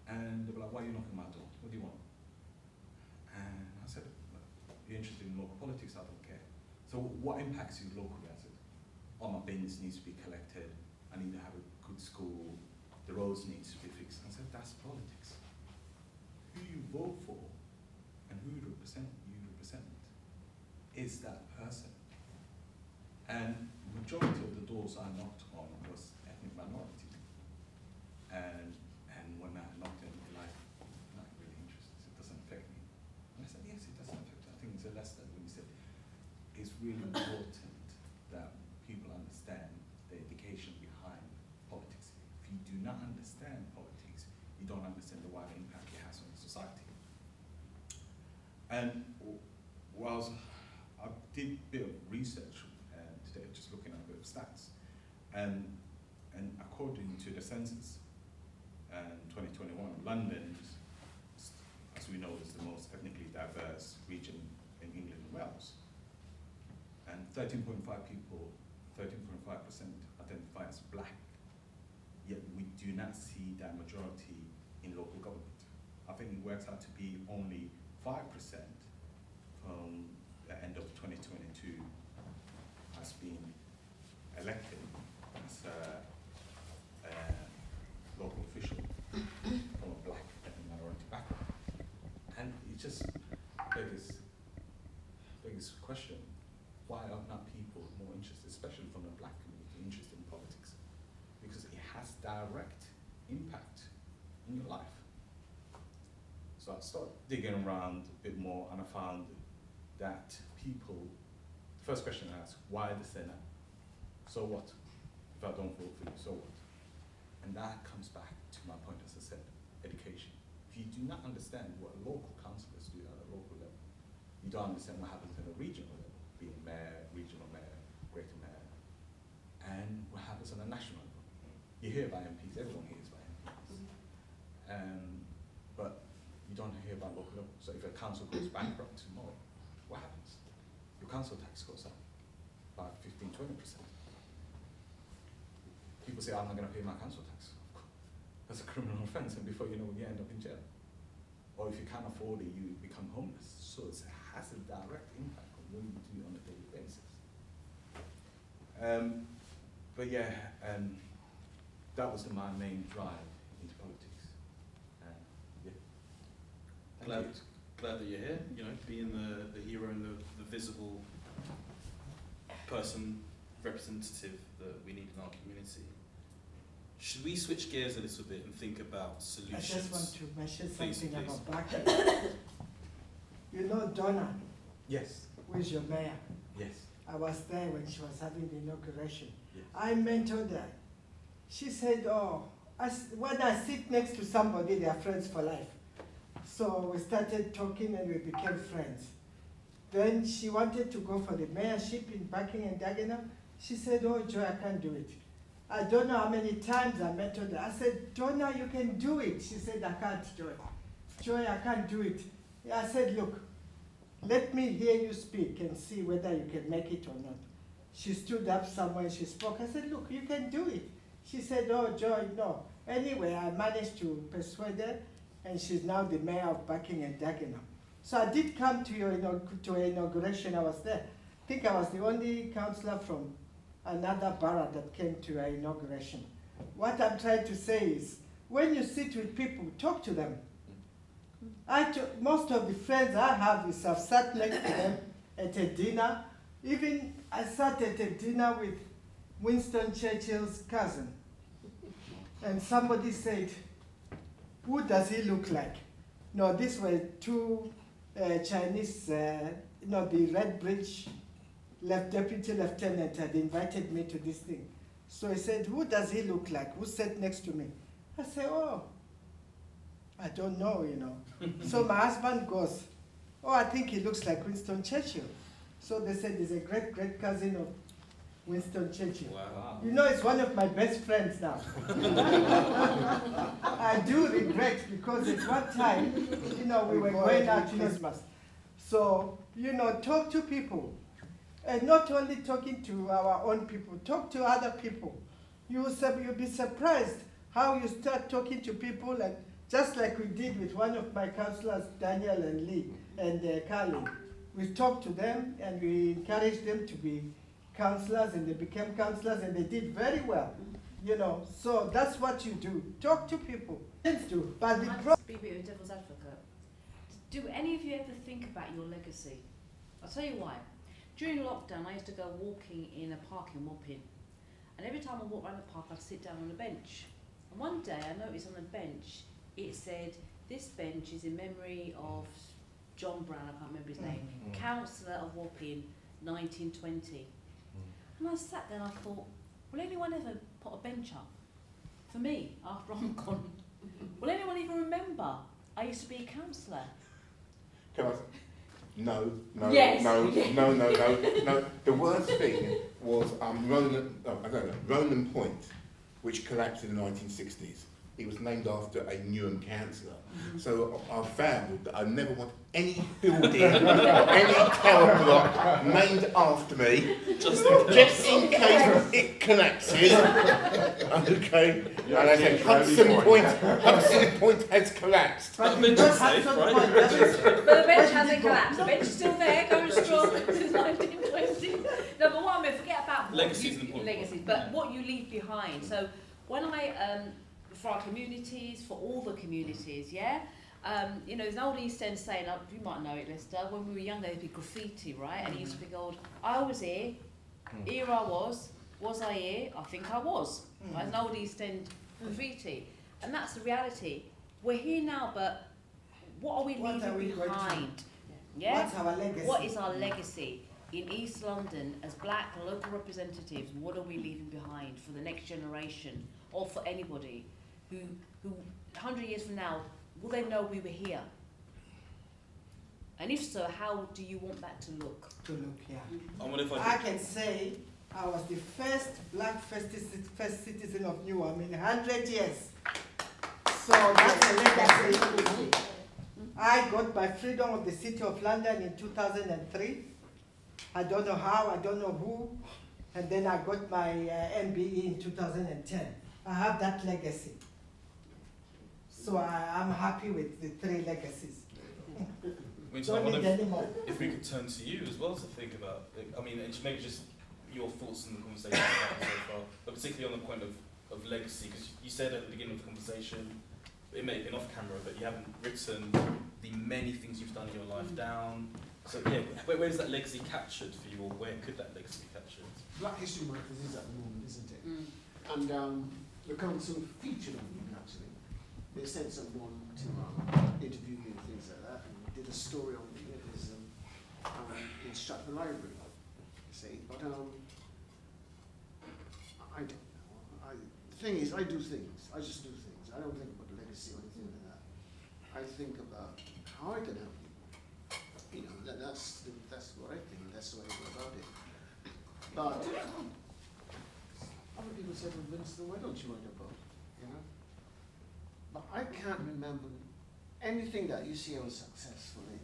and they were like, why are you knocking my door? What do you want? And I said, you're interested in local politics? I don't care. So what impacts you locally? I said, all my bins needs to be collected, I need to have a good school, the roads needs to be fixed. I said, that's politics. Who you vote for and who you represent is that person. And the majority of the doors I knocked on was ethnic minority. And when I knocked in, they're like, I'm not really interested, it doesn't affect me. And I said, yes, it doesn't affect me. I think it's a lesson when you said, it's really important that people understand the education behind politics. If you do not understand politics, you don't understand the wider impact it has on society. And whilst I did a bit of research today, just looking at a bit of stats, and according to the census, 2021, London, as we know, is the most ethnically diverse region in England and Wales. And 13.5% identify as black, yet we do not see that majority in local government. I think it works out to be only 5% from the end of 2022 has been elected as a local official from a black and minority background. And it just begs question, why are not people more interested, especially from the black community, interested in politics? Because it has direct impact in your life. So I started digging around a bit more, and I found that people, the first question I asked, why the Senate? So what? If I don't vote for you, so what? And that comes back to my point, as I said, education. If you do not understand what local councillors do at a local level, you don't understand what happens at a regional level, being mayor, regional mayor, greater mayor, and what happens on a national level. You hear about MPs, everyone hears about MPs. But you don't hear about local level. So if a council goes bankrupt tomorrow, what happens? Your council tax goes up by 15–20%. People say, I'm not going to pay my council tax. That's a criminal offense, and before you know it, you end up in jail. Or if you can't afford it, you become homeless. So it has a direct impact on what you do on a daily basis. But yeah, that was my main drive into politics. Yeah. Glad that you're here, you know, being the hero and the visible person, representative that we need in our community. Should we switch gears a little bit and think about solutions? I just want to mention something Please. about Baki. You know Donna, Yes. who is your mayor? Yes. I was there when she was having the inauguration. Yes. I mentored her. She said, oh, when I sit next to somebody, they are friends for life. So we started talking and we became friends. Then she wanted to go for the mayorship in Barking and Dagenham. She said, oh, Joy, I can't do it. I don't know how many times I mentored her. I said, Donna, you can do it. She said, I can't, Joy. Joy, I can't do it. I said, look, let me hear you speak and see whether you can make it or not. She stood up somewhere and she spoke. I said, look, you can do it. She said, oh, Joy, no. Anyway, I managed to persuade her, and she's now the mayor of Barking and Dagenham. So I did come to your inauguration. I was there. I think I was the only councillor from another borough that came to our inauguration. What I'm trying to say is, when you sit with people, talk to them. Most of the friends I have is I've sat next to them at a dinner. Even I sat at a dinner with Winston Churchill's cousin. And somebody said, who does he look like? No, these were two Chinese, the Red Bridge deputy lieutenant had invited me to this thing. So he said, who does he look like? Who sat next to me? I said, oh, I don't know, So my husband goes, oh, I think he looks like Winston Churchill. So they said he's a great cousin of Winston Churchill. Wow. It's one of my best friends now. I do regret because at one time, we were going out to Christmas. So, talk to people. And not only talking to our own people, talk to other people. You'll be surprised how you start talking to people, and just like we did with one of my counselors, Daniel and Lee and Carlin. We talked to them and we encouraged them to be counselors, and they became counselors, and they did very well. So that's what you do. Talk to people. But the Be a bit of a devil's advocate. Do any of you ever think about your legacy? I'll tell you why. During lockdown, I used to go walking in a park in Wapping, and every time I walked around the park, I'd sit down on a bench. And one day, I noticed on the bench, it said, "This bench is in memory of John Brown," I can't remember his name, councillor of Wapping, 1920. And I sat there and I thought, will anyone ever put a bench up for me after I'm gone? Will anyone even remember I used to be a councillor? Can I? No. Yes. No. The worst thing was Ronan Point, which collapsed in the 1960s. It was named after a Newham councillor. So I vowed that I never want any building or any tower block named after me, just in case it collapses. Okay. And I said Hudson Point has collapsed. But the bench is safe, right? But the bench hasn't collapsed. The bench is still there, going strong since 1920. No, but what I mean, forget about legacies, but what you leave behind. So when for our communities, for all the communities, there's an old East End saying, you might know it, Lester, when we were younger there'd be graffiti, right? And it used to be called, I was here I was I here? I think I was. Right? It's an old East End graffiti. And that's the reality. We're here now, but what are we leaving behind? What's our legacy? What is our legacy? In East London, as black local representatives, what are we leaving behind for the next generation, or for anybody who 100 years from now, will they know we were here? And if so, how do you want that to look? I can say I was the first black first citizen of Newham in 100 years. So that's a legacy. I got my freedom of the City of London in 2003. I don't know how, I don't know who, and then I got my MBE in 2010. I have that legacy. So I'm happy with the three legacies. Don't need any more. If we could turn to you as well to think about, and maybe just your thoughts on the conversation so far, but particularly on the point of legacy, because you said at the beginning of the conversation, it may have been off camera, but you haven't written the many things you've done in your life down. So where is that legacy captured for you, or where could that legacy be captured? Black History Month is at the moment, isn't it? And the council featured on it, actually. They sent someone to interview me and things like that, and did a story on me in Stratford Library, see. But I don't know. The thing is, I do things. I just do things. I don't think about legacy or anything like that. I think about how I can help people. That's what I think. That's the way I go about it. But other people said, well, Winston, why don't you write a book? But I can't remember anything that you see I was successful in.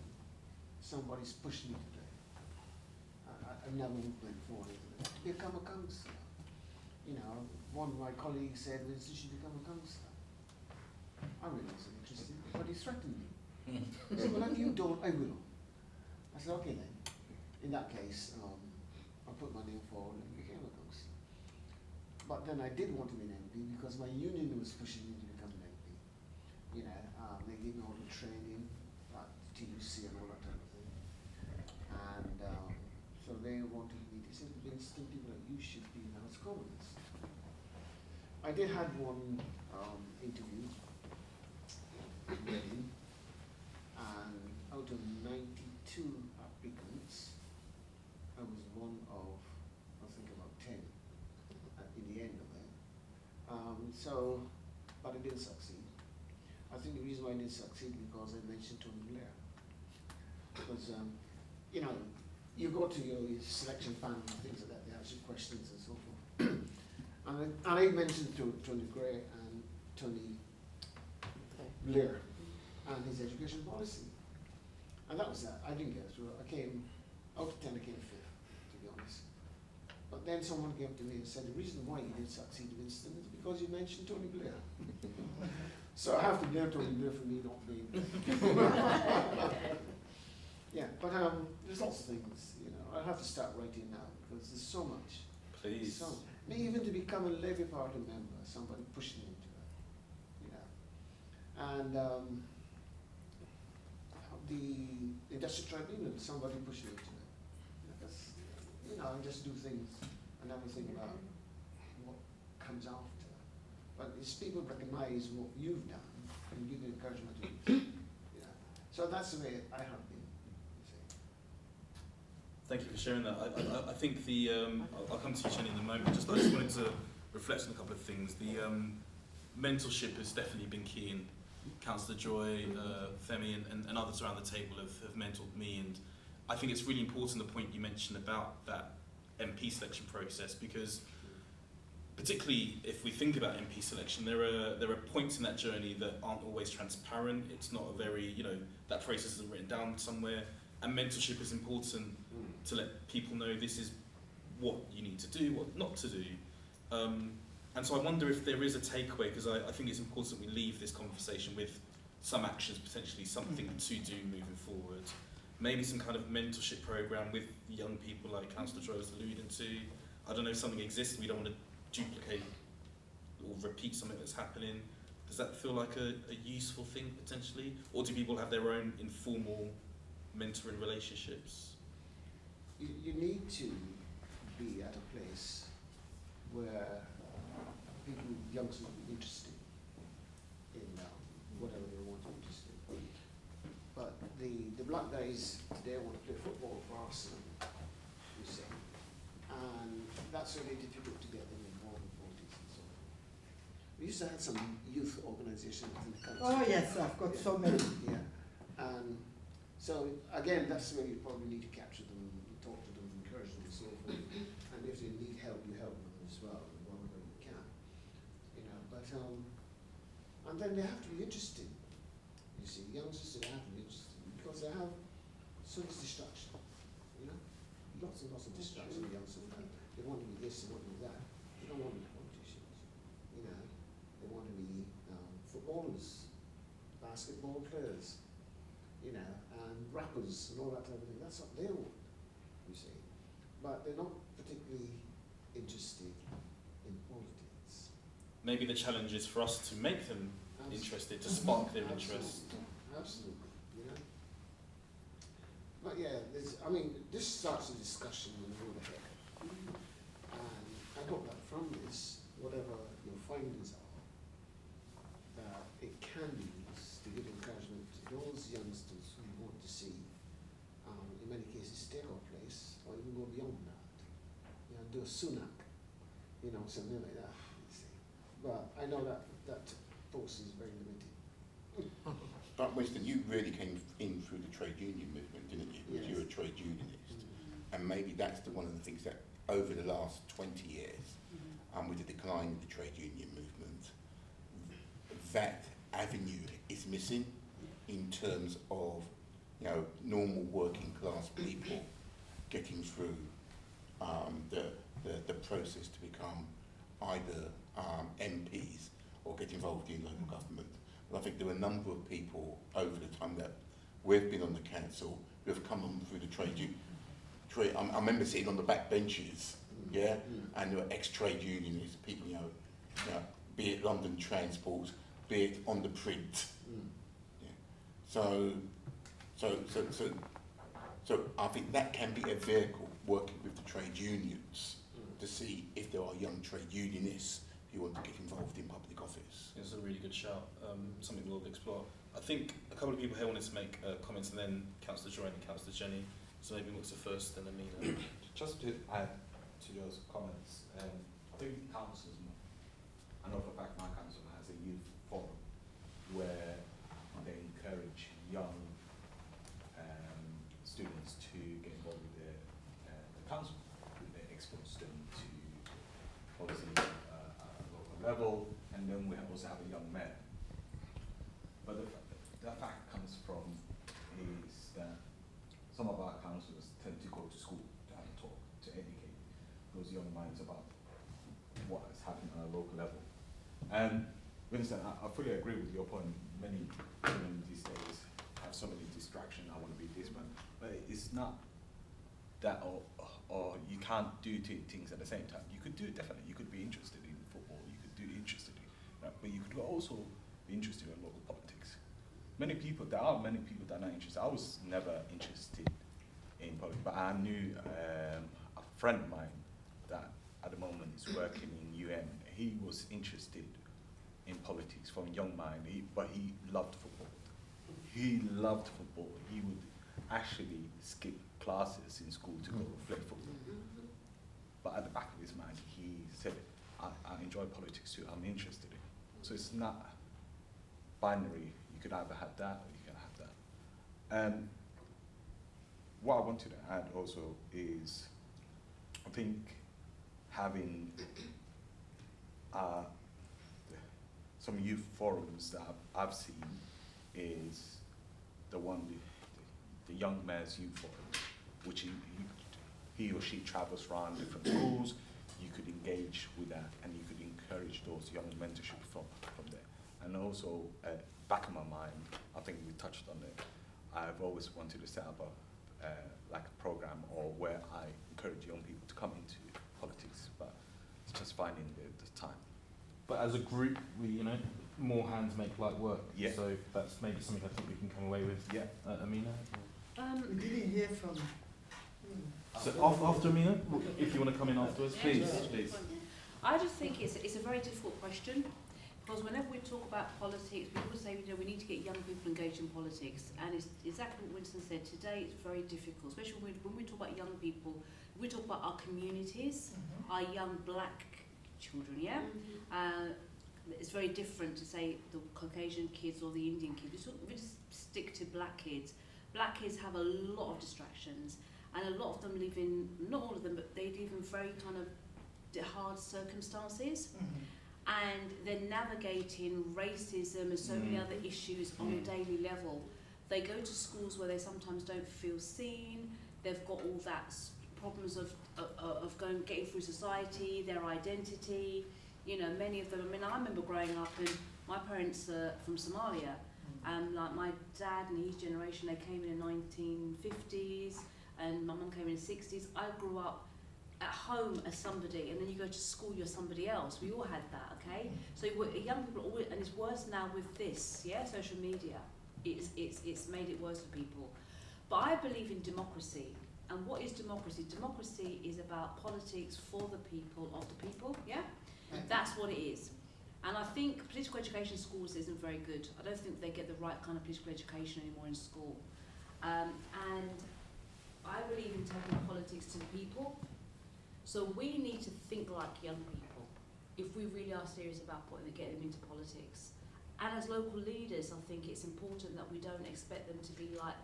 Somebody's pushed me to do. I never went forward. Become a counsellor. One of my colleagues said, Winston, you should become a counsellor. I really wasn't interested, but he threatened me. He said, well, if you don't, I will. I said, okay then. In that case, I put my name forward and became a counsellor. but then I did want to be an MP because my union was pushing me to become an MP. You know, they gave me all the training, like TUC and all that type of thing. And so they wanted me, they said, Winston, people like you should be in the House of Commons. I did have one interview in Reading, and out of 92 applicants, I was one of, I think, about 10 in the end of it. So, but I didn't succeed. I think the reason why I didn't succeed because I mentioned Tony Blair. Because, you know, you go to your selection panel and things like that, they ask you questions and so forth. and I mentioned to Tony Gray and Tony Blair and his education policy. And that was that. I didn't get through. I came, out of 10, I came 5th, to be honest. But then someone came to me and said, the reason why you didn't succeed, Winston, is because you mentioned Tony Blair. So I have to blame Tony Blair for me not being there. Yeah, but there's lots of things, you know. I'll have to start writing now because there's so much. Please. So, even to become a Labour Party member, somebody pushed me into it, you know. And the Industrial Tribunal, somebody pushed me into it. Because, you know, I just do things and never think about what comes after. But it's people recognize what you've done and give you encouragement to do. You know. So that's the way I have been. You see. Thank you for sharing that. I think the I'll come to you, Jenny, in a moment. I just wanted to reflect on a couple of things. The mentorship has definitely been key, and Councillor Joy, Femi, and others around the table have mentored me. And I think it's really important the point you mentioned about that MP selection process, because particularly if we think about MP selection, there are points in that journey that aren't always transparent. It's not a very, you know, that process isn't written down somewhere. And mentorship is important to let people know this is what you need to do, what not to do. And so I wonder if there is a takeaway, because I think it's important we leave this conversation with some actions, potentially something to do moving forward. Maybe some kind of mentorship program with young people like Councillor Joy was alluding to. I don't know if something exists, we don't want to duplicate or repeat something that's happening. Does that feel like a useful thing potentially? Or do people have their own informal mentoring relationships? You need to be at a place where people, youngsters, will be interested in whatever they want to be interested in. But the black guys today want to play football for Arsenal, you see, and that's really difficult to get them involved in politics and so on. We used to have some youth organisations in the country. Oh yes, I've got so many. Yeah, and so again, that's where you probably need to capture them, talk to them, encourage them, and so forth. And if they need help, you help them as well, whatever you can. You know, but and then they have to be interested. You see, youngsters, they have to be interested because they have so much distraction. You know, lots and lots of distraction. Youngsters, they want to be this, they want to be that. They don't want to be politicians. You know, they want to be footballers, basketball players. You know, and rappers and all that type of thing. That's what they want, you see. But they're not particularly interested in politics. Maybe the challenge is for us to make them interested, to spark their interest. Absolutely, you know. But yeah, I mean, this starts a discussion on the road ahead. And I hope that from this, whatever your findings are, that it can be used to give encouragement to those youngsters who want to see, in many cases, take our place, or even go beyond that. You know, do a Sunak, you know, something like that, you see. But I know that post is very limited. But Winston, you really came in through the trade union movement, didn't you? Because Yes. you're a trade unionist. And maybe that's one of the things that over the last 20 years, with the decline of the trade union movement, that avenue is missing in terms of, you know, normal working class people getting through the process to become either MPs or get involved in local government. But I think there are a number of people over the time that we've been on the council who have come on through the trade union. I remember sitting on the back benches yeah, and there were ex-trade unionists, people, you know, be it London Transport, be it on the print. Yeah. So I think that can be a vehicle, working with the trade unions to see if there are young trade unionists who want to get involved in public office. It's a really good shout, something we'll explore. I think a couple of people here wanted to make comments, and then Councillor Joy and Councillor Jenny. So maybe what's the first, then Amina. Just to add to those comments, I think councils, I know for a fact my council has a youth forum where they encourage young students to get involved with the council. They expose them to policy at a local level, and then we also have a young mayor. But the fact comes from is that some of our councillors tend to go to school to have a talk, to educate those young minds about what is happening on a local level. And Winston, I fully agree with your point. Many women these days have so many distractions. I want to be this one, but it's not that, or you can't do two things at the same time. You could do it definitely. You could be interested in football. You could do interested in, right? But you could also be interested in local politics. There are many people that are not interested. I was never interested in politics, but I knew a friend of mine that at the moment is working in UN. He was interested in politics from a young mind, but he loved football. He loved football. He would actually skip classes in school to go play football. But at the back of his mind, he said, I enjoy politics too, I'm interested in it. So it's not binary. You could either have that or you can have that. What I wanted to add also is, I think having some youth forums that I've seen is the Young Mayor's Youth Forum, which he or she travels around different schools. You could engage with that, and you could encourage those young mentorship from there. And also, back in my mind, I think we touched on it, I've always wanted to set up like a program or where I encourage young people to come into politics, but it's just finding the time. But as a group, more hands make light work. Yeah. So that's maybe something I think we can come away with. Yeah. Amina? We didn't hear from. So after Amina, if you want to come in afterwards, please. I just think it's a very difficult question, because whenever we talk about politics, we always say we need to get young people engaged in politics, and it's exactly what Winston said. Today it's very difficult, especially when we talk about young people. We talk about our communities, our young black children. Yeah, it's very different to say the Caucasian kids or the Indian kids. We just stick to black kids. Black kids have a lot of distractions, and a lot of them live in, not all of them, but they live in very kind of hard circumstances, and they're navigating racism and so many other issues on a daily level. They go to schools where they sometimes don't feel seen. They've got all that problems of getting through society, their identity. Many of them. I mean, I remember growing up, and my parents are from Somalia, and like my dad and his generation, they came in the 1950s, and my mum came in the 60s. I grew up at home as somebody, and then you go to school, you're somebody else. We all had that, okay? So young people always, and it's worse now with this, social media. It's made it worse for people. But I believe in democracy. And what is democracy? Democracy is about politics for the people, of the people, yeah? That's what it is. And I think political education in schools isn't very good. I don't think they get the right kind of political education anymore in school. And I believe in taking politics to the people. So we need to think like young people if we really are serious about getting them into politics. And as local leaders, I think it's important that we don't expect them to be like,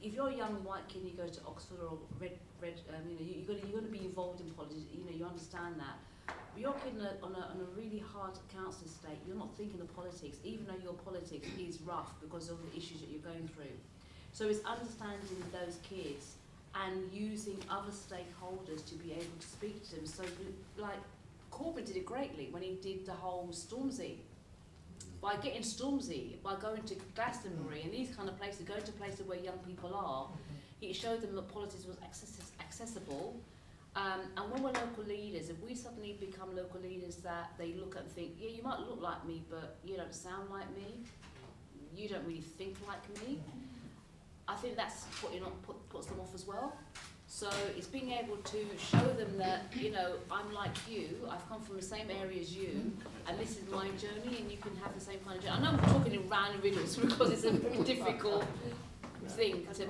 if you're a young white kid and you go to Oxford or you're going to be involved in politics, you understand that. But you're a kid on a really hard council estate, you're not thinking of politics, even though your politics is rough because of the issues that you're going through. So it's understanding those kids and using other stakeholders to be able to speak to them. So like Corbyn did it greatly when he did the whole Stormzy. By getting Stormzy, by going to Glastonbury and these kind of places, going to places where young people are, he showed them that politics was accessible, And when we're local leaders, if we suddenly become local leaders that they look at and think, yeah, you might look like me, but you don't sound like me, you don't really think like me, I think that's puts them off as well. So it's being able to show them that, you know, I'm like you, I've come from the same area as you, and this is my journey, and you can have the same kind of journey. I know I'm talking in round riddles because it's a very difficult thing to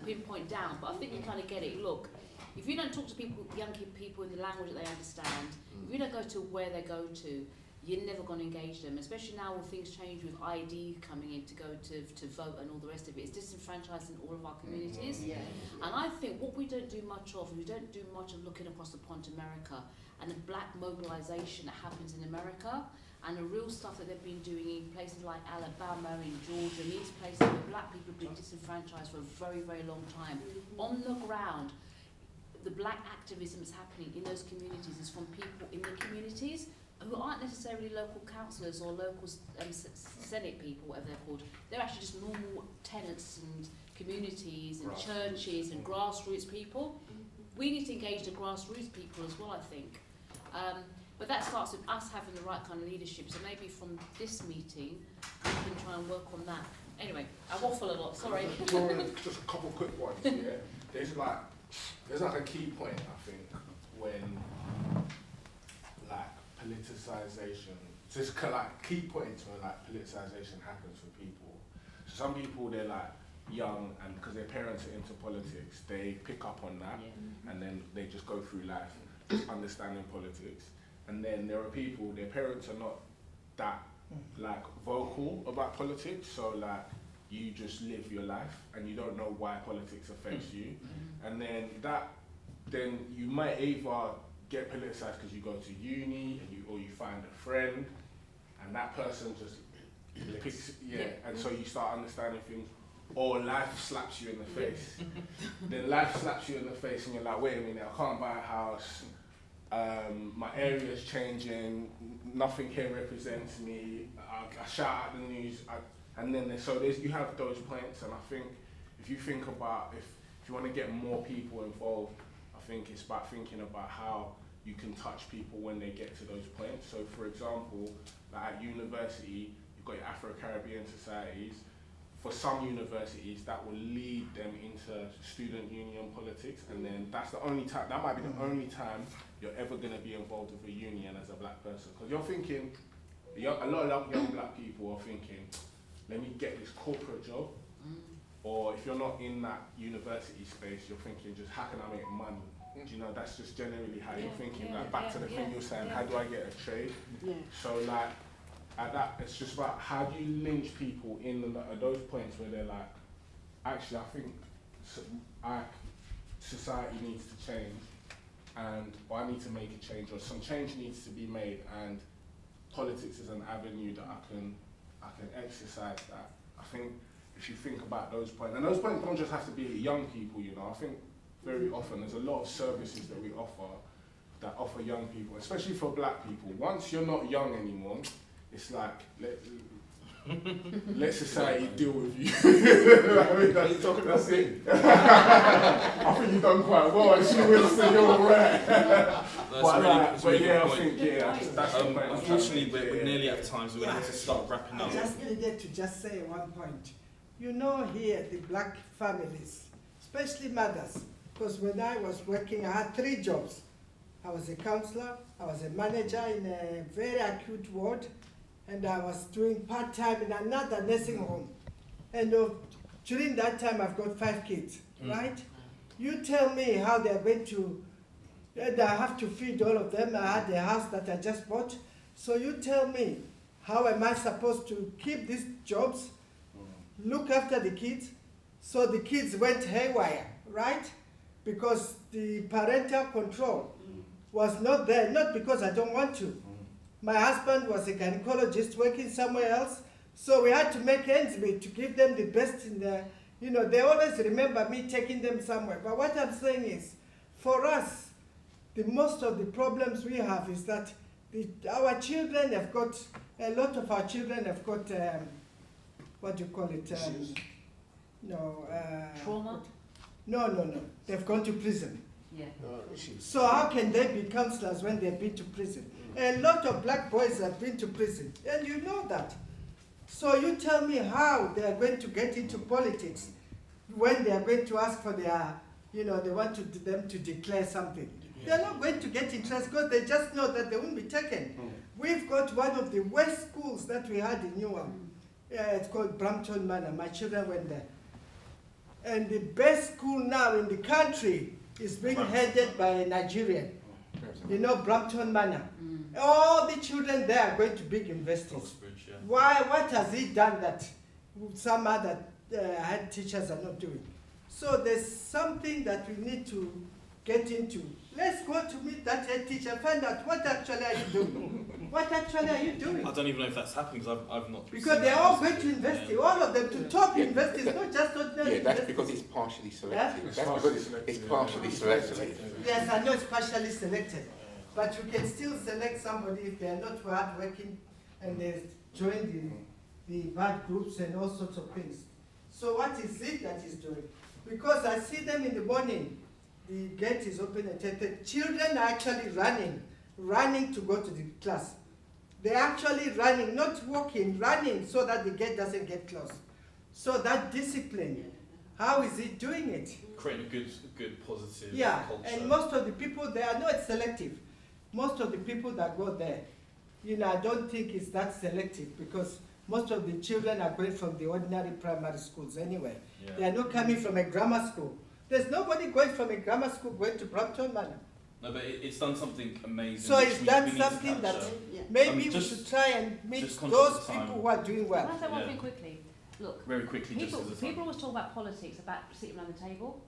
pinpoint down, but I think you kind of get it. Look, if you don't talk to people, young people in the language that they understand, if you don't go to where they go to, you're never going to engage them, especially now when things change with ID coming in to go to vote and all the rest of it. It's disenfranchising all of our communities. Yeah. And I think what we don't do much of, we don't do much of looking across the pond to America and the black mobilisation that happens in America and the real stuff that they've been doing in places like Alabama, in Georgia, these places where black people have been disenfranchised for a very, very long time. On the ground, the black activism that's happening in those communities is from people in the communities who aren't necessarily local councillors or local Senate people, whatever they're called. They're actually just normal tenants and communities and churches and grassroots people. We need to engage the grassroots people as well, I think. But that starts with us having the right kind of leadership. So maybe from this meeting, we can try and work on that. Anyway, I waffle a lot, sorry. Victoria, just a couple quick ones, yeah. There's like a key point, I think, when like politicization, just like key points when like politicization happens for people. So some people, they're like young, and because their parents are into politics, they pick up on that, and then they just go through life just understanding politics. And then there are people, their parents are not that like vocal about politics, so like you just live your life and you don't know why politics affects you. And then then you might either get politicized because you go to uni and or you find a friend and that person just picks, and so you start understanding things, or life slaps you in the face. Then life slaps you in the face and you're like, wait a minute, I can't buy a house, my area's changing, nothing here represents me, I shout at the news, and then you have those points. And I think if you think about, if you want to get more people involved, I think it's about thinking about how you can touch people when they get to those points. So for example, like at university, you've got your Afro-Caribbean societies. For some universities, that will lead them into student union politics, and then that's the only time, that might be the only time you're ever going to be involved with a union as a black person. Because you're thinking, a lot of young black people are thinking, let me get this corporate job, or if you're not in that university space, you're thinking just how can I make money? Do you know, that's just generally how you're thinking. Like back to the thing you're saying, how do I get a trade? So like, at that, it's just about how do you lynch people in at those points where they're like, actually I think society needs to change, or I need to make a change, or some change needs to be made, and politics is an avenue that I can exercise that. I think if you think about those points, and those points don't just have to be young people, you know, I think very often there's a lot of services that we offer that offer young people, especially for black people. Once you're not young anymore, it's like, let society deal with you. I mean, that's it. I think you've done quite well, actually, Winston, you're alright. That's the point. Unfortunately, we're nearly at time, so we're going to have to start wrapping up. I just needed to just say one point. You know, here, the black families, especially mothers, because when I was working, I had 3 jobs. I was a counsellor, I was a manager in a very acute ward, and I was doing part-time in another nursing home. And during that time, I've got 5 kids, right? You tell me how they're going to, I have to feed all of them. I had a house that I just bought. So you tell me, how am I supposed to keep these jobs, look after the kids? So the kids went haywire, right? Because the parental control was not there, not because I don't want to. My husband was a gynecologist working somewhere else, so we had to make ends meet to give them the best in the, you know, they always remember me taking them somewhere. But what I'm saying is, for us, the most of the problems we have is that our children have got, a lot of our children have got, what do you call it? Trauma? No. They've gone to prison. Yeah. issues. So how can they be councillors when they've been to prison? A lot of black boys have been to prison, and you know that. So you tell me how they are going to get into politics when they are going to ask for their, they want them to declare something. They're not going to get interest because they just know that they won't be taken. We've got one of the worst schools that we had in Newham. It's called Brampton Manor. My children went there. And the best school now in the country is being headed by a Nigerian. You know, Brampton Manor. All the children there are going to big universities. Oxbridge, yeah. Why? What has he done that some other head teachers are not doing? So there's something that we need to get into. Let's go to meet that head teacher, find out what actually are you doing. What actually are you doing? I don't even know if that's happening because I've not. Because they're all going to university, all of them to top universities, not just ordinary. Yeah, that's because it's partially selective. That's because it's partially selective. Yes, I know it's partially selected, but you can still select somebody if they are not hardworking and they join the bad groups and all sorts of things. So what is it that he's doing? Because I see them in the morning, the gate is open at 10:30. Children are actually running to go to the class. They're actually running, not walking, running so that the gate doesn't get closed. So that discipline, how is he doing it? Creating a good positive culture. And most of the people there, I know it's selective. Most of the people that go there, I don't think it's that selective because most of the children are going from the ordinary primary schools anyway. Yeah. They are not coming from a grammar school. There's nobody going from a grammar school going to Brampton Manor. No, but it's done something amazing. So which it's we done need to something that capture. maybe we just- should try and meet just conscious those of time. people who are doing well. Can I say one Yeah. thing quickly? Look, Very quickly, people, just as a time. people always talk about politics, about sitting around the table,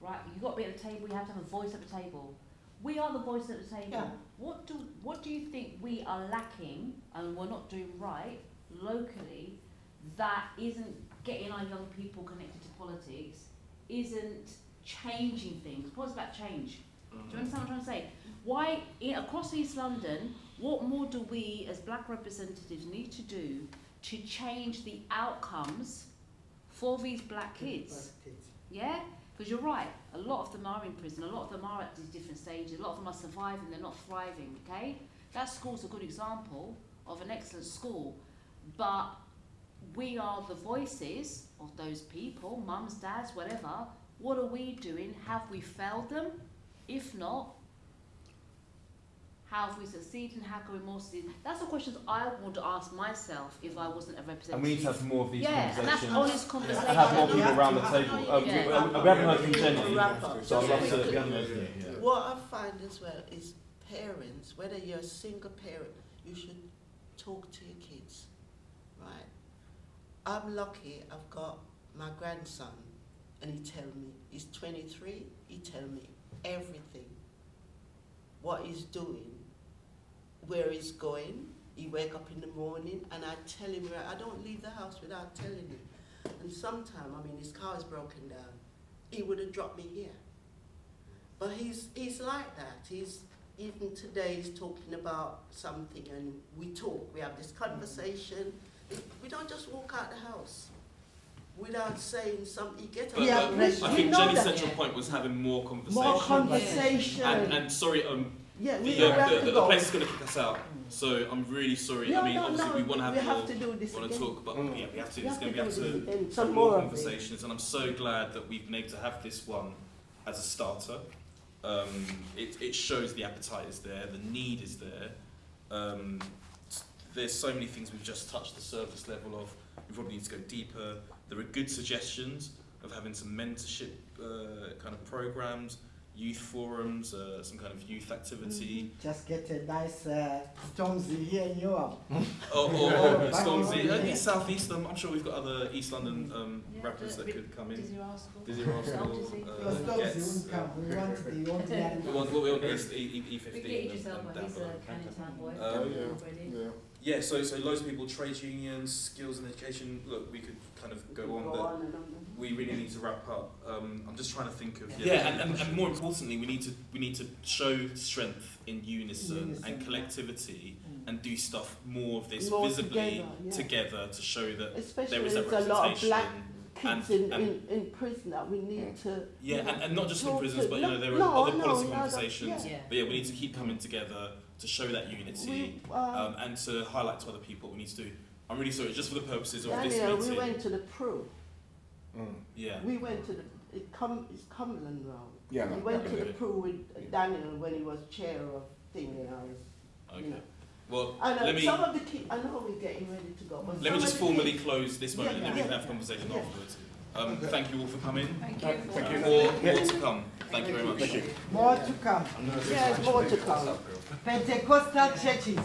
right? You've got to be at the table, you have to have a voice at the table. We are the voice at the table. Yeah. What do you think we are lacking and we're not doing right locally that isn't getting our young people connected to politics, isn't changing things? What's about change? Do you understand what I'm trying to say? Why, across East London, what more do we as black representatives need to do to change the outcomes for these black kids? Yeah? Because you're right, a lot of them are in prison, a lot of them are at these different stages, a lot of them are surviving, they're not thriving, okay? That school's a good example of an excellent school, but we are the voices of those people, mums, dads, whatever. What are we doing? Have we failed them? If not, how have we succeeded and how can we more succeed? That's the questions I would ask myself if I wasn't a representative. And we need to have more of these and that's conversations. honest conversation. And have more people around the table. We haven't heard from Jenny, Wrap up. so I'd love to. We haven't heard from you. What I find as well is parents, whether you're a single parent, you should talk to your kids, right? I'm lucky, I've got my grandson, and he tell me, he's 23, he tell me everything, what he's doing, where he's going. He wake up in the morning, and I tell him, I don't leave the house without telling him. And sometime, his car is broken down, he would have dropped me here. But he's like that. Even today he's talking about something, and we talk, we have this conversation. We don't just walk out the house without saying something. Get But, Yeah, I think Jenny's that. central point was having more conversation. More conversation. And sorry, Yeah, we the, don't have to the go. place is going to kick us out. So I'm really sorry. No, Obviously we want to have we more. have to do this Want to again. talk, but yeah, we have to. We It's have going to to be do able to this again. have Some more more of it. conversations, and I'm so glad that we've been able to have this one as a starter. It shows the appetite is there, the need is there. There's so many things we've just touched the surface level of. We probably need to go deeper. There are good suggestions of having some mentorship kind of programs, youth forums, some kind of youth activity. Just get a nice Stormzy here in Europe. Or Stormzy, East South East. I'm sure we've got other East London rappers that could come in. Dizzy Rascal. Dizzy Rascal. Stormzy Gets. won't come. We want the ordinary. We want East E15. We get Idris and Elba, he's Dapper. a Canning Town boy. Yeah. Yeah, so loads of people, trades unions, skills and education. Look, we could kind of go on, but we really need to wrap up. I'm just trying to think of and more importantly, we need to show strength in unison and collectivity and do stuff more of this More visibly together, together to show that Especially there is that there's a lot of representation. black kids in prison that we need to. Yeah, you know, and not just in talk prisons, to- but you know, there are no, other no, policy no, conversations. yeah. But yeah, we need to keep coming together to show that unity and to highlight to other people what we need to do. I'm really sorry, just for the purposes of this Daniel, meeting. we went to the Pro. Yeah. We went to the it's Cumberland Road. Yeah, We no, went to okay. the Pro with Daniel when he was chair of thing, and I was. Okay. You know. Well, I know let me some of the kids. I know we're getting ready to go. But let me some just of the formally kids- close this moment, and then we Yeah, can have a yeah, conversation yeah. afterwards. Thank you all for coming. Thank you. Thank you. More to come. Thank you very much. More to come. Yes, more to come. Pentecostal churches.